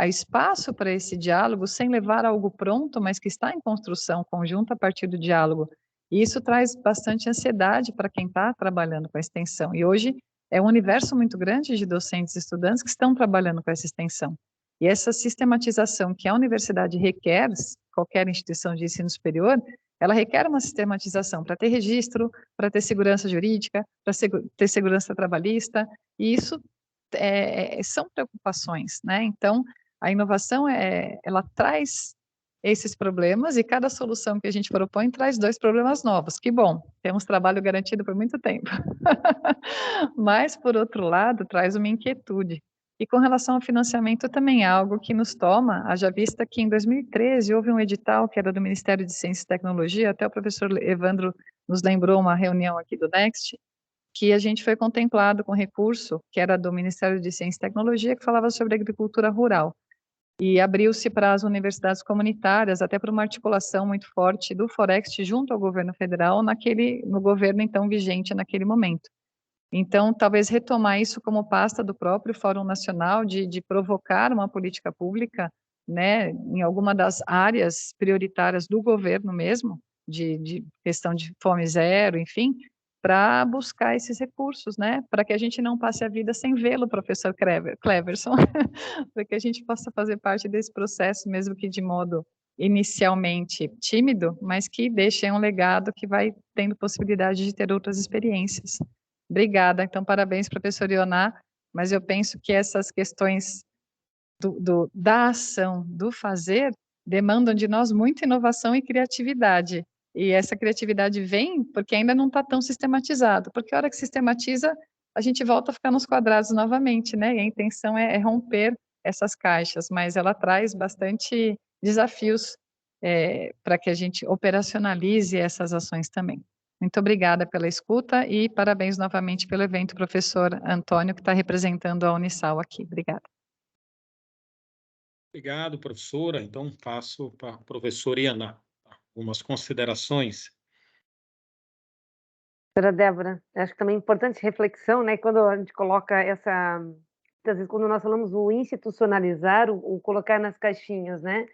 S6: espaço para esse diálogo, sem levar algo pronto, mas que está em construção conjunta a partir do diálogo. E isso traz bastante ansiedade para quem está trabalhando com a extensão. E hoje é um universo muito grande de docentes e estudantes que estão trabalhando com essa extensão. E essa sistematização que a universidade requer, qualquer instituição de ensino superior, ela requer uma sistematização para ter registro, para ter segurança jurídica, para ter segurança trabalhista, e isso são preocupações, né? Então, a inovação, ela traz esses problemas e cada solução que a gente propõe traz 2 problemas novos. Que bom, temos trabalho garantido por muito tempo. Mas, por outro lado, traz uma inquietude. E com relação ao financiamento também é algo que nos toma, haja vista que em 2013 houve um edital que era do Ministério de Ciência e Tecnologia, até o professor Evandro nos lembrou uma reunião aqui do Next, que a gente foi contemplado com recurso, que era do Ministério de Ciência e Tecnologia, que falava sobre agricultura rural. E abriu-se para as universidades comunitárias, até para uma articulação muito forte do Forext junto ao governo federal, no governo então vigente naquele momento. Então, talvez retomar isso como pasta do próprio Fórum Nacional, de provocar uma política pública, né, em alguma das áreas prioritárias do governo mesmo, de questão de fome zero, enfim, para buscar esses recursos, né, para que a gente não passe a vida sem vê-lo, professor Cleverson, para que a gente possa fazer parte desse processo, mesmo que de modo inicialmente tímido, mas que deixe um legado que vai tendo possibilidade de ter outras experiências. Obrigada. Então, parabéns, professor Ioná, mas eu penso que essas questões da ação, do fazer, demandam de nós muita inovação e criatividade. E essa criatividade vem porque ainda não está tão sistematizado, porque a hora que sistematiza, a gente volta a ficar nos quadrados novamente, né? E a intenção é romper essas caixas, mas ela traz bastante desafios para que a gente operacionalize essas ações também. Muito obrigada pela escuta e parabéns novamente pelo evento, professor Antônio, que está representando a Unisal aqui. Obrigada.
S1: Obrigado, professora. Então, passo para a professora Ioná algumas considerações.
S2: Doutora Débora, acho que também é importante reflexão, né? Quando a gente coloca essa... Às vezes, quando nós falamos o institucionalizar, o colocar nas caixinhas, né?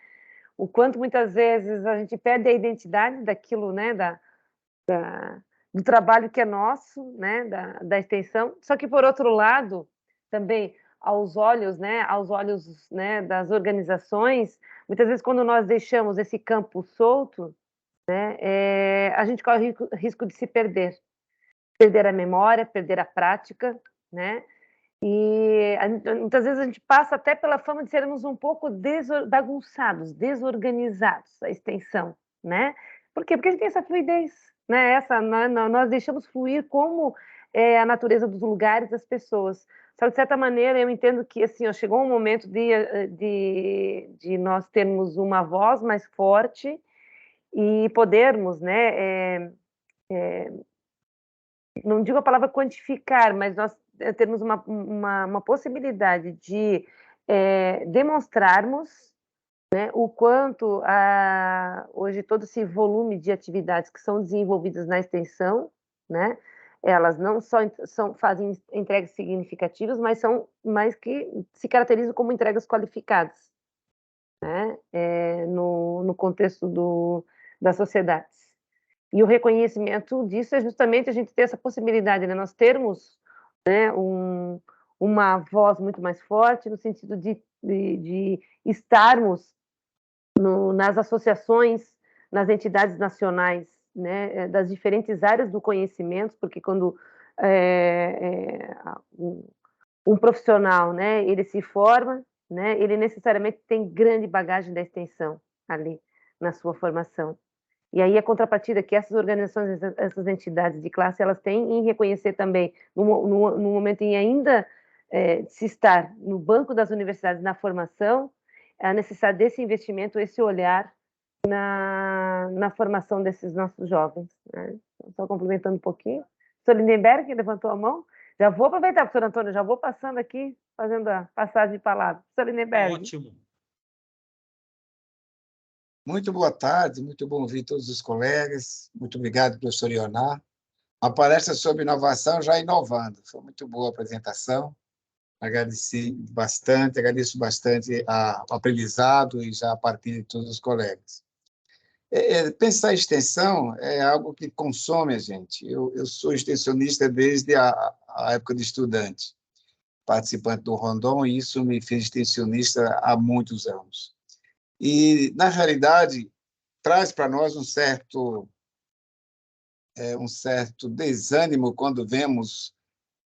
S2: O quanto muitas vezes a gente perde a identidade daquilo, né? Do trabalho que é nosso, né? Da extensão. Só que, por outro lado, também aos olhos, né, das organizações, muitas vezes quando nós deixamos esse campo solto, né, a gente corre risco de se perder a memória, perder a prática, né? E muitas vezes a gente passa até pela fama de sermos um pouco bagunçados, desorganizados, a extensão, né? Por quê? Porque a gente tem essa fluidez, né? Nós deixamos fluir como é a natureza dos lugares, das pessoas. Só que, de certa maneira, eu entendo que assim, ó, chegou um momento de nós termos uma voz mais forte e podermos, né, não digo a palavra quantificar, mas nós temos uma possibilidade de demonstrarmos, né, o quanto hoje todo esse volume de atividades que são desenvolvidas na extensão, né, elas não só fazem entregas significativas, mas que se caracterizam como entregas qualificadas, né, no contexto das sociedades. E o reconhecimento disso é justamente a gente ter essa possibilidade, né? Nós termos, né, uma voz muito mais forte no sentido de estarmos nas associações, nas entidades nacionais, né, das diferentes áreas do conhecimento, porque quando um profissional, né, ele se forma, né, ele necessariamente tem grande bagagem da extensão ali na sua formação. E aí a contrapartida que essas organizações, essas entidades de classe, elas têm em reconhecer também, no momento em ainda se estar no banco das universidades na formação, a necessidade desse investimento, esse olhar na formação desses nossos jovens, né? Só complementando um pouquinho. O senhor Lindenberg levantou a mão. Já vou aproveitar, professor Antônio, já vou passando aqui, fazendo a passagem de palavra. Professor Lindenberg.
S1: Ótimo.
S4: Muito boa tarde, muito bom ouvir todos os colegas. Muito obrigado, professor Ioná. Uma palestra sobre inovação já inovando. Foi muito boa a apresentação. Agradeço bastante o aprendizado e já a partilha de todos os colegas. Pensar em extensão é algo que consome a gente. Eu sou extensionista desde a época de estudante, participante do Rondon, e isso me fez extensionista há muitos anos. E, na realidade, traz para nós um certo desânimo quando vemos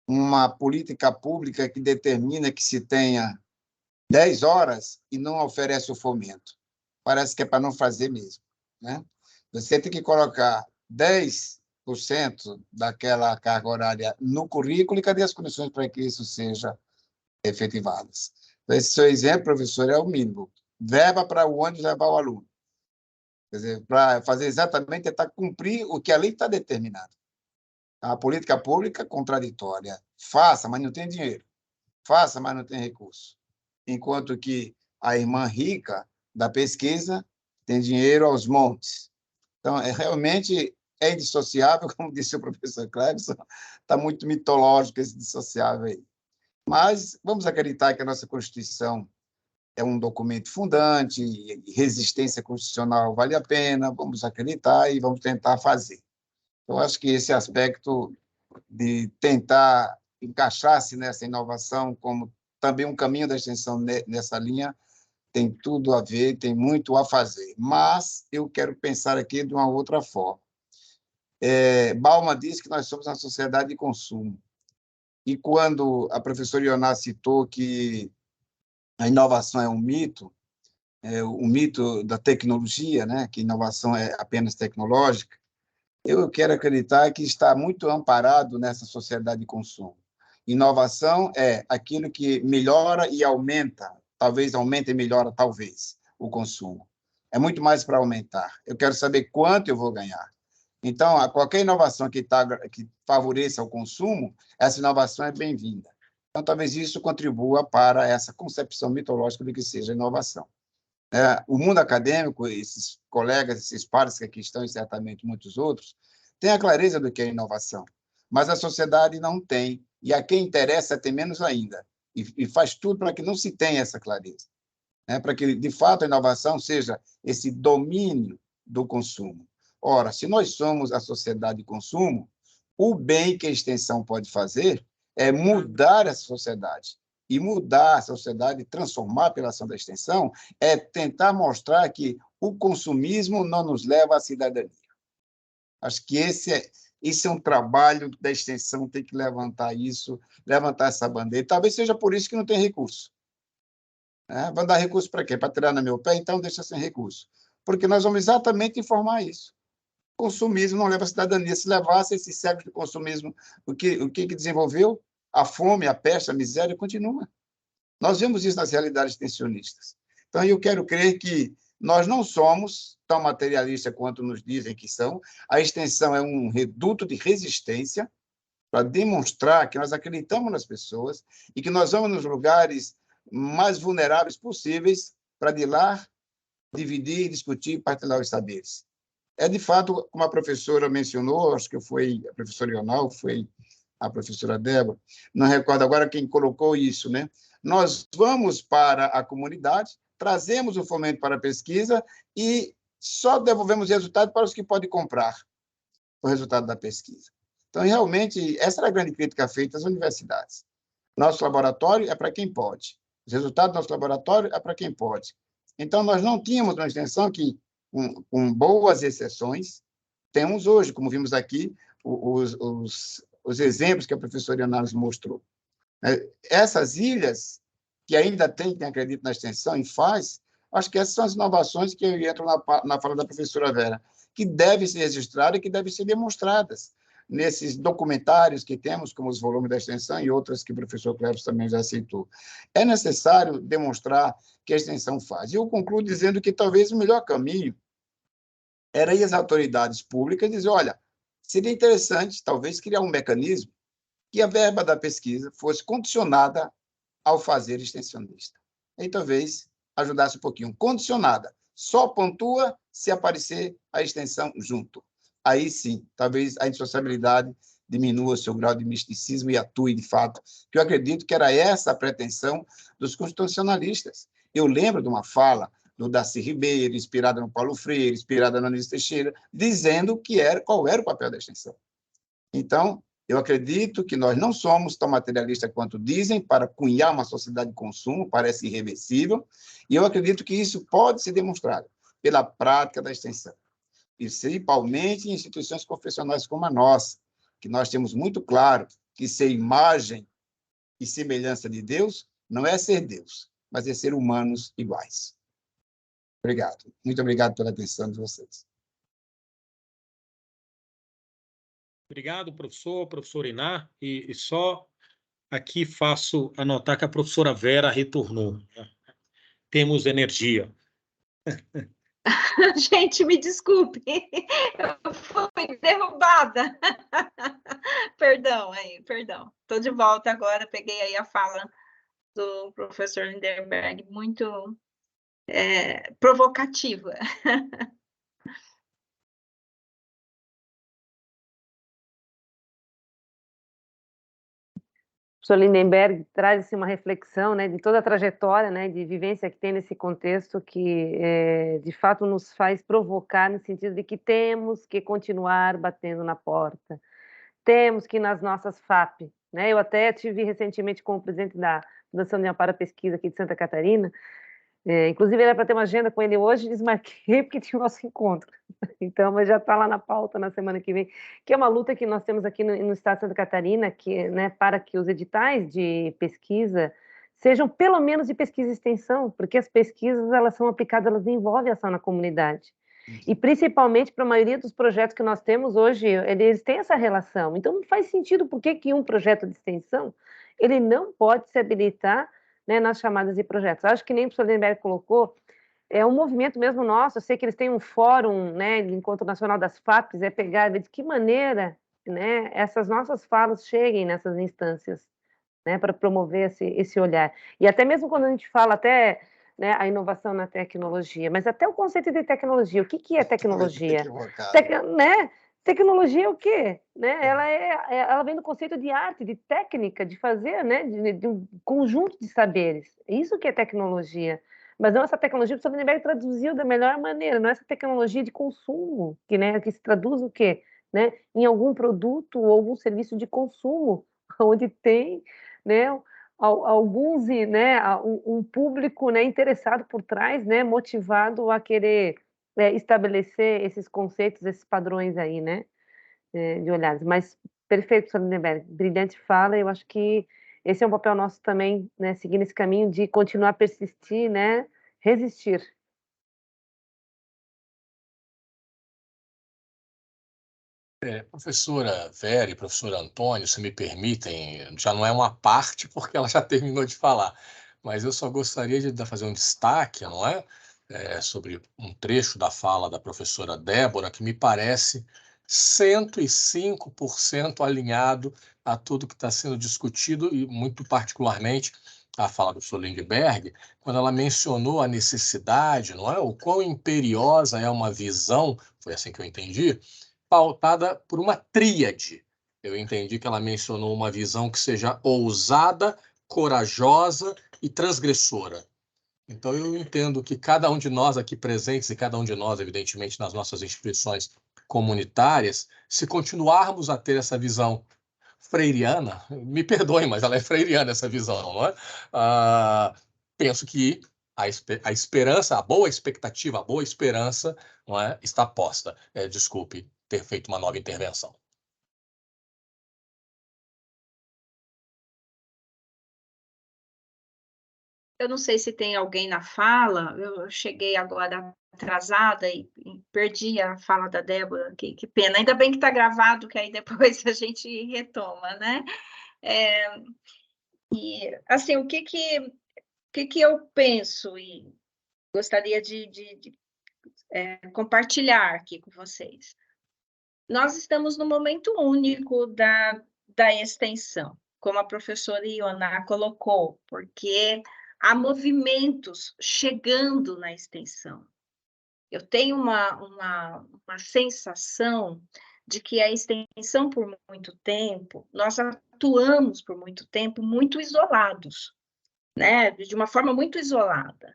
S4: uma política pública que determina que se tenha 10 horas e não oferece o fomento. Parece que é para não fazer mesmo, né? Você tem que colocar 10% daquela carga horária no currículo e cadê as condições para que isso seja efetivado? Esse seu exemplo, professor, é o mínimo. Verba para o ônibus levar o aluno. Quer dizer, para fazer exatamente, tentar cumprir o que a lei está determinando. A política pública contraditória. Faça, mas não tem dinheiro. Faça, mas não tem recurso. Enquanto que a irmã rica da pesquisa tem dinheiro aos montes. Então, realmente é indissociável, como disse o professor Cleverson, está muito mitológico esse dissociável aí. Mas vamos acreditar que a nossa Constituição é um documento fundante, e resistência constitucional vale a pena, vamos acreditar e vamos tentar fazer. Eu acho que esse aspecto de tentar encaixar-se nessa inovação como também um caminho da extensão nessa linha tem tudo a ver, tem muito a fazer. Mas eu quero pensar aqui de uma outra forma. Bauman diz que nós somos uma sociedade de consumo. E quando a professora Ioná citou que a inovação é um mito, o mito da tecnologia, né, que inovação é apenas tecnológica, eu quero acreditar que está muito amparado nessa sociedade de consumo. Inovação é aquilo que melhora e aumenta, talvez aumente e melhora, talvez, o consumo. É muito mais para aumentar. Eu quero saber quanto eu vou ganhar. Então, qualquer inovação que favoreça o consumo, essa inovação é bem-vinda. Então, talvez isso contribua para essa concepção mitológica do que seja inovação. O mundo acadêmico, esses colegas, esses pares que aqui estão, e certamente muitos outros, tem a clareza do que é inovação, mas a sociedade não tem, e a quem interessa tem menos ainda, e faz tudo para que não se tenha essa clareza, né? Para que, de fato, a inovação seja esse domínio do consumo. Ora, se nós somos a sociedade de consumo, o bem que a extensão pode fazer é mudar essa sociedade. E mudar a sociedade, transformar pela ação da extensão, é tentar mostrar que o consumismo não nos leva à cidadania. Acho que esse é um trabalho da extensão, tem que levantar isso, levantar essa bandeira. Talvez seja por isso que não tem recurso. Vão dar recurso para quê? Para tirar no meu pé? Então deixa sem recurso. Porque nós vamos exatamente informar isso. O consumismo não leva à cidadania. Se levasse esse século de consumismo, o que desenvolveu? A fome, a peste, a miséria continua. Nós vemos isso nas realidades extensionistas. Então, eu quero crer que nós não somos tão materialistas quanto nos dizem que são. A extensão é um reduto de resistência para demonstrar que nós acreditamos nas pessoas e que nós vamos nos lugares mais vulneráveis possíveis para de lá dividir, discutir, partilhar os saberes. É, de fato, como a professora mencionou, acho que foi a professora Ional, foi a professora Débora, não recordo agora quem colocou isso, né? Nós vamos para a comunidade, trazemos o fomento para a pesquisa e só devolvemos resultado para os que podem comprar o resultado da pesquisa. Então, realmente, essa era a grande crítica feita às universidades. Nosso laboratório é para quem pode. Os resultados do nosso laboratório é para quem pode. Então, nós não tínhamos uma extensão que, com boas exceções, temos hoje, como vimos aqui, os exemplos que a professora Ana nos mostrou. Essas ilhas, que ainda tem quem acredita na extensão e faz, acho que essas são as inovações que entram na fala da professora Vera, que devem ser registradas e que devem ser demonstradas nesses documentários que temos, como os volumes da extensão e outras que o professor Cleves também já citou. É necessário demonstrar que a extensão faz. E eu concluo dizendo que talvez o melhor caminho era ir às autoridades públicas e dizer, olha, seria interessante, talvez, criar um mecanismo que a verba da pesquisa fosse condicionada ao fazer extensionista. E talvez ajudasse um pouquinho. Condicionada. Só pontua se aparecer a extensão junto. Aí sim, talvez a insociabilidade diminua o seu grau de misticismo e atue de fato, que eu acredito que era essa a pretensão dos constitucionalistas. Eu lembro de uma fala do Darcy Ribeiro, inspirada no Paulo Freire, inspirada no Anísio Teixeira, dizendo qual era o papel da extensão. Então, eu acredito que nós não somos tão materialistas quanto dizem para cunhar uma sociedade de consumo, parece irreversível, e eu acredito que isso pode ser demonstrado pela prática da extensão, principalmente em instituições confessionais como a nossa, que nós temos muito claro que ser imagem e semelhança de Deus não é ser Deus, mas é ser humanos iguais. Obrigado. Muito obrigado pela atenção de vocês.
S1: Obrigado, professor Iná. E só aqui faço anotar que a professora Vera retornou. Temos energia.
S3: Gente, me desculpe, eu fui derrubada. Perdão. Estou de volta agora, peguei aí a fala do professor Lindenberg, muito provocativa.
S2: O professor Lindenberg traz uma reflexão, né, de toda a trajetória, né, de vivência que tem nesse contexto, que de fato nos faz provocar no sentido de que temos que continuar batendo na porta, temos que ir nas nossas FAP, né? Eu até tive recentemente com o presidente da Fundação de Amparo à Pesquisa aqui de Santa Catarina, inclusive era para ter uma agenda com ele hoje, desmarquei porque tinha o nosso encontro. Então, mas já está lá na pauta na semana que vem, que é uma luta que nós temos aqui no estado de Santa Catarina, que, né, para que os editais de pesquisa sejam pelo menos de pesquisa e extensão, porque as pesquisas, elas são aplicadas, elas envolvem ação na comunidade. E principalmente para a maioria dos projetos que nós temos hoje, eles têm essa relação. Então, não faz sentido por que um projeto de extensão ele não pode se habilitar, né, nas chamadas de projetos. Acho que nem o professor Lindenberg colocou, é um movimento mesmo nosso, eu sei que eles têm um fórum, né, de Encontro Nacional das FAPs, é pegar, ver de que maneira, né, essas nossas falas cheguem nessas instâncias, né, para promover esse olhar. E até mesmo quando a gente fala até, né, a inovação na tecnologia, mas até o conceito de tecnologia, o que é tecnologia? Né? tecnologia é o quê? Né? Ela vem do conceito de arte, de técnica, de fazer, né? De um conjunto de saberes. Isso que é tecnologia. Mas não essa tecnologia que o Lindenberg traduziu da melhor maneira, não essa tecnologia de consumo, né, que se traduz o quê? Né, em algum produto ou algum serviço de consumo, onde tem, né, alguns, né, um público, né, interessado por trás, né, motivado a querer estabelecer esses conceitos, esses padrões aí, né, de olhares. Mas perfeito, Lindenberg, brilhante fala. Eu acho que esse é um papel nosso também, né, seguir nesse caminho de continuar a persistir, né, resistir.
S5: Professora Vera e professor Antônio, se me permitem, já não é uma parte porque ela já terminou de falar, mas eu só gostaria de fazer um destaque, não é? Sobre um trecho da fala da professora Débora, que me parece 105% alinhado a tudo que está sendo discutido, e muito particularmente a fala do professor Lindenberg, quando ela mencionou a necessidade, não é? O quão imperiosa é uma visão, foi assim que eu entendi, pautada por uma tríade. Eu entendi que ela mencionou uma visão que seja ousada, corajosa e transgressora. Então, eu entendo que cada um de nós aqui presentes, e cada um de nós, evidentemente, nas nossas instituições comunitárias, se continuarmos a ter essa visão freiriana, me perdoem, mas ela é freiriana, essa visão, não é? Penso que a esperança, a boa expectativa, a boa esperança, não é, está posta. Desculpe ter feito uma nova intervenção.
S3: Eu não sei se tem alguém na fala, eu cheguei agora atrasada e perdi a fala da Débora, que pena. Ainda bem que está gravado, que aí depois a gente retoma, né? E, assim, o que eu penso e gostaria de compartilhar aqui com vocês? Nós estamos no momento único da extensão, como a professora Ioná colocou, porque há movimentos chegando na extensão. Eu tenho uma sensação de que a extensão, por muito tempo, nós atuamos por muito tempo muito isolados, né? De uma forma muito isolada.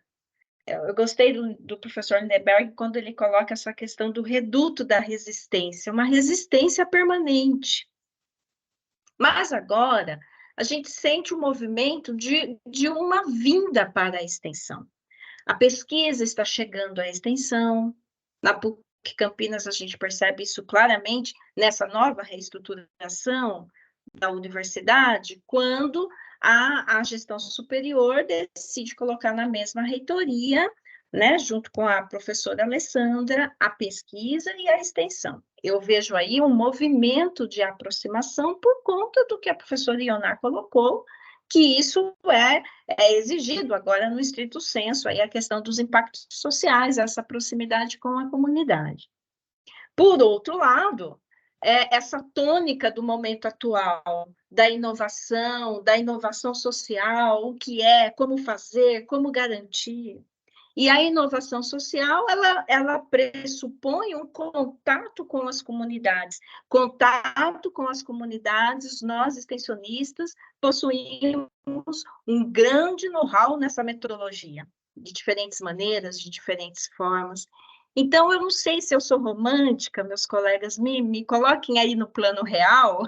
S3: Eu gostei do professor Lindenberg quando ele coloca essa questão do reduto da resistência, uma resistência permanente. Mas agora, a gente sente o movimento de uma vinda para a extensão. A pesquisa está chegando à extensão, na PUC Campinas a gente percebe isso claramente nessa nova reestruturação da universidade, quando a gestão superior decide colocar na mesma reitoria, né, junto com a professora Alessandra, a pesquisa e a extensão. Eu vejo aí um movimento de aproximação por conta do que a professora Ioná colocou, que isso é exigido agora no estrito senso, aí a questão dos impactos sociais, essa proximidade com a comunidade. Por outro lado, essa tônica do momento atual, da inovação social, o que é, como fazer, como garantir. E a inovação social, ela pressupõe um contato com as comunidades. Contato com as comunidades, nós, extensionistas, possuímos um grande know-how nessa metodologia, de diferentes maneiras, de diferentes formas. Então, eu não sei se eu sou romântica, meus colegas me coloquem aí no plano real,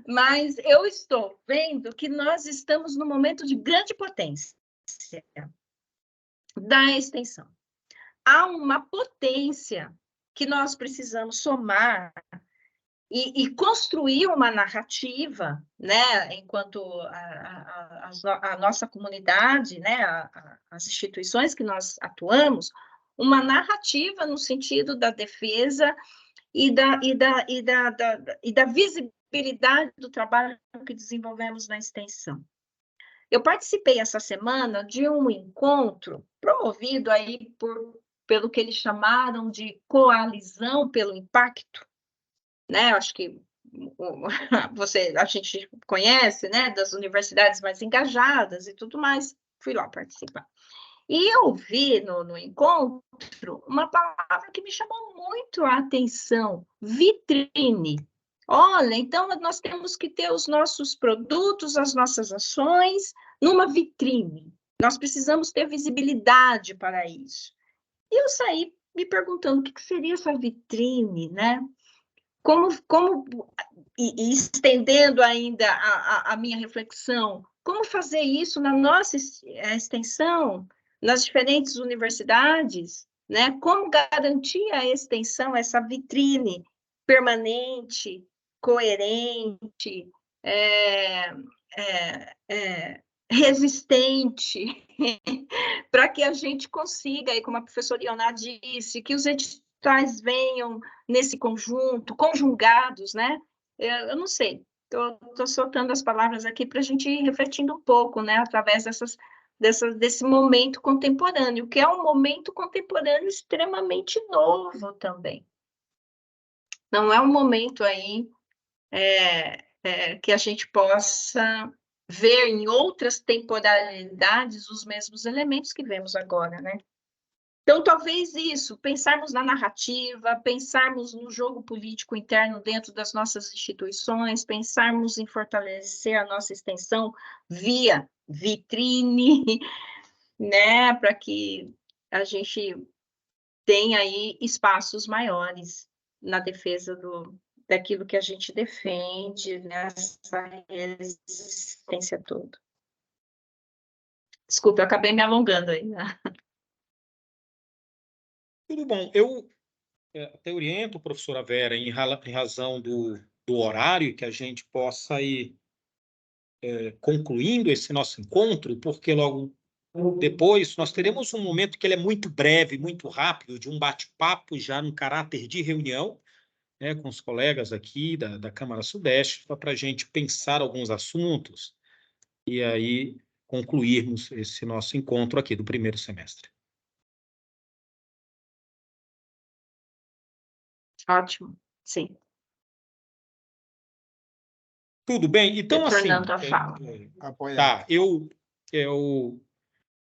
S3: mas eu estou vendo que nós estamos num momento de grande potência da extensão. Há uma potência que nós precisamos somar e construir uma narrativa, né, enquanto a nossa comunidade, né, as instituições que nós atuamos, uma narrativa no sentido da defesa e da visibilidade do trabalho que desenvolvemos na extensão. Eu participei essa semana de um encontro promovido aí pelo que eles chamaram de coalizão pelo impacto, né? Acho que a gente conhece, né, das universidades mais engajadas e tudo mais. Fui lá participar. E eu vi no encontro uma palavra que me chamou muito a atenção: vitrine. Olha, então nós temos que ter os nossos produtos, as nossas ações numa vitrine. Nós precisamos ter visibilidade para isso. E eu saí me perguntando o que seria essa vitrine, né? E estendendo ainda a minha reflexão, como fazer isso na nossa extensão, nas diferentes universidades, né? Como garantir a extensão, essa vitrine permanente, coerente, resistente, para que a gente consiga, aí, como a professora Ioná disse, que os editais venham nesse conjunto, conjugados, né? Eu não sei, estou soltando as palavras aqui para a gente ir refletindo um pouco, né? Através desse momento contemporâneo, que é um momento contemporâneo extremamente novo também. Não é um momento aí que a gente possa ver em outras temporalidades os mesmos elementos que vemos agora, né? Então, talvez isso, pensarmos na narrativa, pensarmos no jogo político interno dentro das nossas instituições, pensarmos em fortalecer a nossa extensão via vitrine, né, para que a gente tenha aí espaços maiores na defesa daquilo que a gente defende, nessa resistência toda. Desculpa, eu acabei me alongando aí, né?
S1: Tudo bom. Eu até oriento, professora Vera, em razão do horário, que a gente possa ir concluindo esse nosso encontro, porque logo depois nós teremos um momento que ele é muito breve, muito rápido, de um bate-papo já no caráter de reunião, né, com os colegas aqui da Câmara Sudeste, para a gente pensar alguns assuntos e aí concluirmos esse nosso encontro aqui do primeiro semestre.
S3: Ótimo, sim.
S1: Tudo bem? Então, assim...
S3: Retornando à fala.
S1: Tá, eu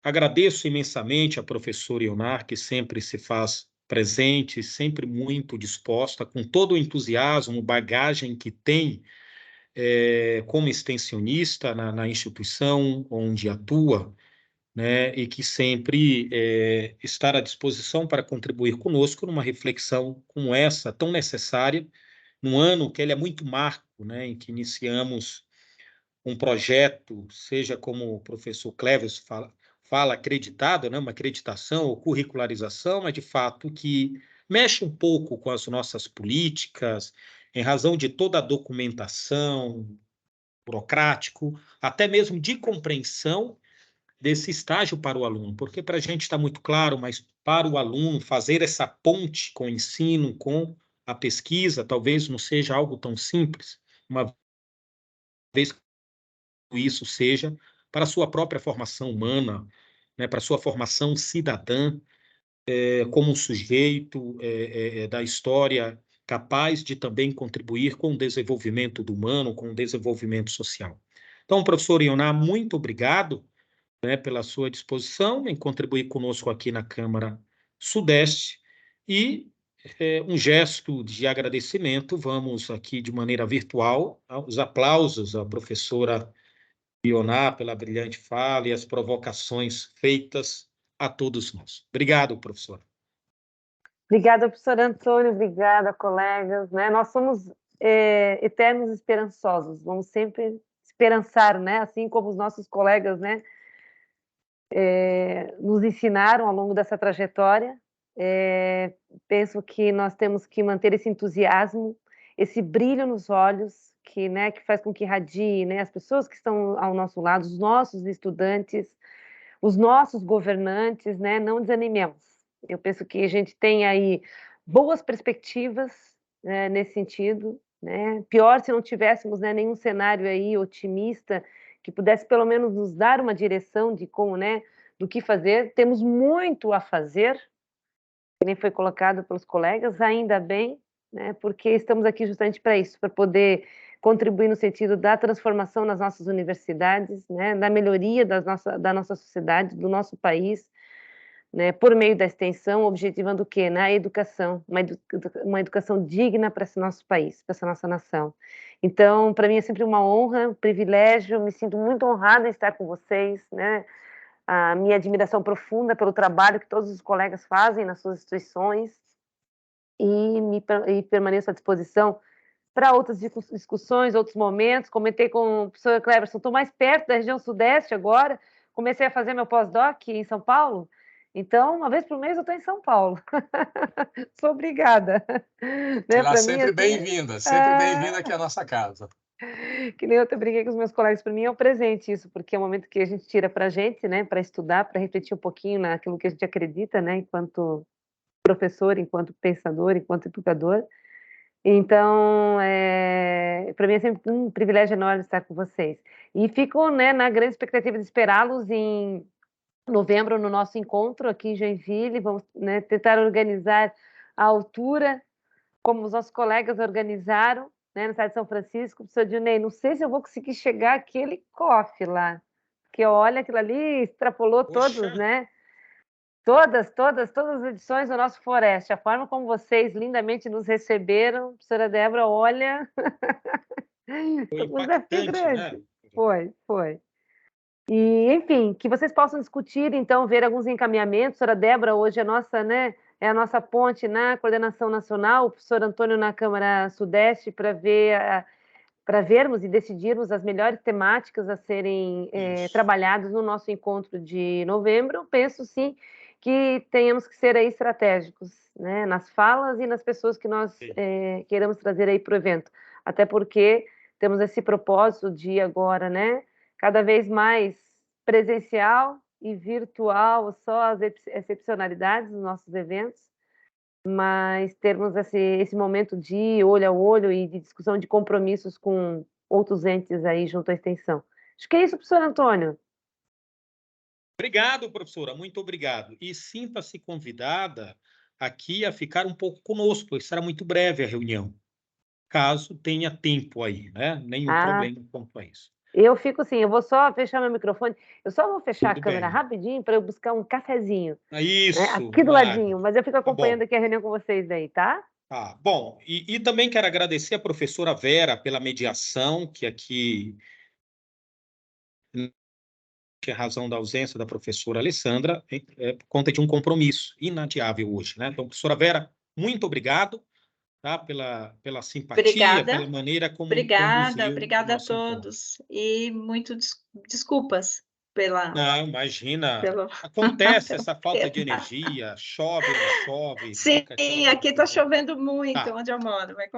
S1: agradeço imensamente a professora Ionar, que sempre se faz presente, sempre muito disposta, com todo o entusiasmo, bagagem que tem como extensionista na instituição onde atua, né, e que sempre está à disposição para contribuir conosco numa reflexão como essa, tão necessária, num ano que ele é muito marco, né, em que iniciamos um projeto, seja como o professor Cleves fala acreditado, né, uma acreditação ou curricularização, mas de fato que mexe um pouco com as nossas políticas, em razão de toda a documentação burocrático, até mesmo de compreensão desse estágio para o aluno, porque para a gente está muito claro, mas para o aluno fazer essa ponte com o ensino, com a pesquisa, talvez não seja algo tão simples, uma vez isso seja para a sua própria formação humana, né, para a sua formação cidadã, como um sujeito da história capaz de também contribuir com o desenvolvimento do humano, com o desenvolvimento social. Então, professor Ioná, muito obrigado, né, pela sua disposição em contribuir conosco aqui na Câmara Sudeste e um gesto de agradecimento, vamos aqui de maneira virtual, os aplausos à professora Ioná pela brilhante fala e as provocações feitas a todos nós. Obrigado, professor.
S2: Obrigada, professor Antônio, obrigada, colegas. Né? Nós somos eternos esperançosos, vamos sempre esperançar, né? Assim como os nossos colegas, né? Nos ensinaram ao longo dessa trajetória. Penso que nós temos que manter esse entusiasmo, esse brilho nos olhos, que faz com que irradie, né, as pessoas que estão ao nosso lado, os nossos estudantes, os nossos governantes, né, não desanimemos. Eu penso que a gente tem aí boas perspectivas, né, nesse sentido, né? Pior se não tivéssemos, né, nenhum cenário aí otimista que pudesse pelo menos nos dar uma direção de como, né, do que fazer. Temos muito a fazer, que nem foi colocado pelos colegas, ainda bem, né, porque estamos aqui justamente para isso, para poder contribuir no sentido da transformação nas nossas universidades, né, da melhoria da nossa sociedade, do nosso país, né, por meio da extensão, objetivando o quê? Na educação, uma educação digna para esse nosso país, para essa nossa nação. Então, para mim é sempre uma honra, um privilégio, me sinto muito honrada em estar com vocês, né? A minha admiração profunda pelo trabalho que todos os colegas fazem nas suas instituições e permaneço à disposição para outras discussões, outros momentos. Comentei com o professor Cleverson, estou mais perto da região sudeste agora, comecei a fazer meu pós-doc em São Paulo, então, uma vez por mês eu estou em São Paulo. Sou obrigada. Né?
S5: Será
S2: Para mim,
S5: sempre
S2: assim,
S5: bem-vinda, sempre bem-vinda aqui à nossa casa.
S2: que nem eu até brinquei com os meus colegas, para mim é um presente isso, porque é um momento que a gente tira para a gente, né, para estudar, para refletir um pouquinho naquilo que a gente acredita, né, enquanto professor, enquanto pensador, enquanto educador. Então, para mim é sempre um privilégio enorme estar com vocês. E fico, né, na grande expectativa de esperá-los em novembro no nosso encontro aqui em Joinville. Vamos, né, tentar organizar à altura, como os nossos colegas organizaram, né, no estado de São Francisco. Professor Dionei, não sei se eu vou conseguir chegar àquele COF lá, porque olha, aquilo ali extrapolou todos, né? Todas as edições do nosso Forest, a forma como vocês lindamente nos receberam, professora Débora, olha,
S1: Foi
S2: um desafio
S1: impactante,
S2: grande.
S1: né?
S2: Foi. E, enfim, que vocês possam discutir, então, ver alguns encaminhamentos. A professora Débora hoje é a nossa, né, é a nossa ponte na coordenação nacional, o professor Antônio na Câmara Sudeste, para vermos e decidirmos as melhores temáticas a serem trabalhadas no nosso encontro de novembro. Penso, sim, que tenhamos que ser aí estratégicos, né, nas falas e nas pessoas que nós queiramos trazer aí para o evento. Até porque temos esse propósito de agora, né, cada vez mais presencial e virtual, só as excepcionalidades dos nossos eventos, mas termos esse momento de olho a olho e de discussão de compromissos com outros entes aí junto à extensão. Acho que é isso, professor Antônio.
S1: Obrigado, professora, muito obrigado. E sinta-se convidada aqui a ficar um pouco conosco, pois será muito breve a reunião, caso tenha tempo aí, né? Nenhum problema quanto a isso.
S2: Eu fico assim, eu vou só fechar meu microfone, eu só vou fechar
S1: Tudo
S2: a câmera
S1: bem.
S2: rapidinho para eu buscar um cafezinho,
S1: Isso.
S2: né, aqui do ladinho, mas eu fico
S1: Tá
S2: acompanhando
S1: bom.
S2: aqui a reunião com vocês aí, tá?
S1: Ah, bom, e também quero agradecer a professora Vera pela mediação, que aqui, em razão da ausência da professora Alessandra, por conta de um compromisso inadiável hoje, né? Então, professora Vera, muito obrigado, tá? Pela simpatia, pela maneira como conduziu o
S3: Obrigada a
S1: nosso encontro.
S3: todos. E muito desculpas pela...
S1: Não, imagina.
S3: pelo...
S1: Acontece essa falta de
S3: pela...
S1: energia, chove, não chove,
S3: Sim,
S1: fica aquela
S3: aqui está
S1: coisa.
S3: chovendo muito
S1: Tá.
S3: onde eu moro, mas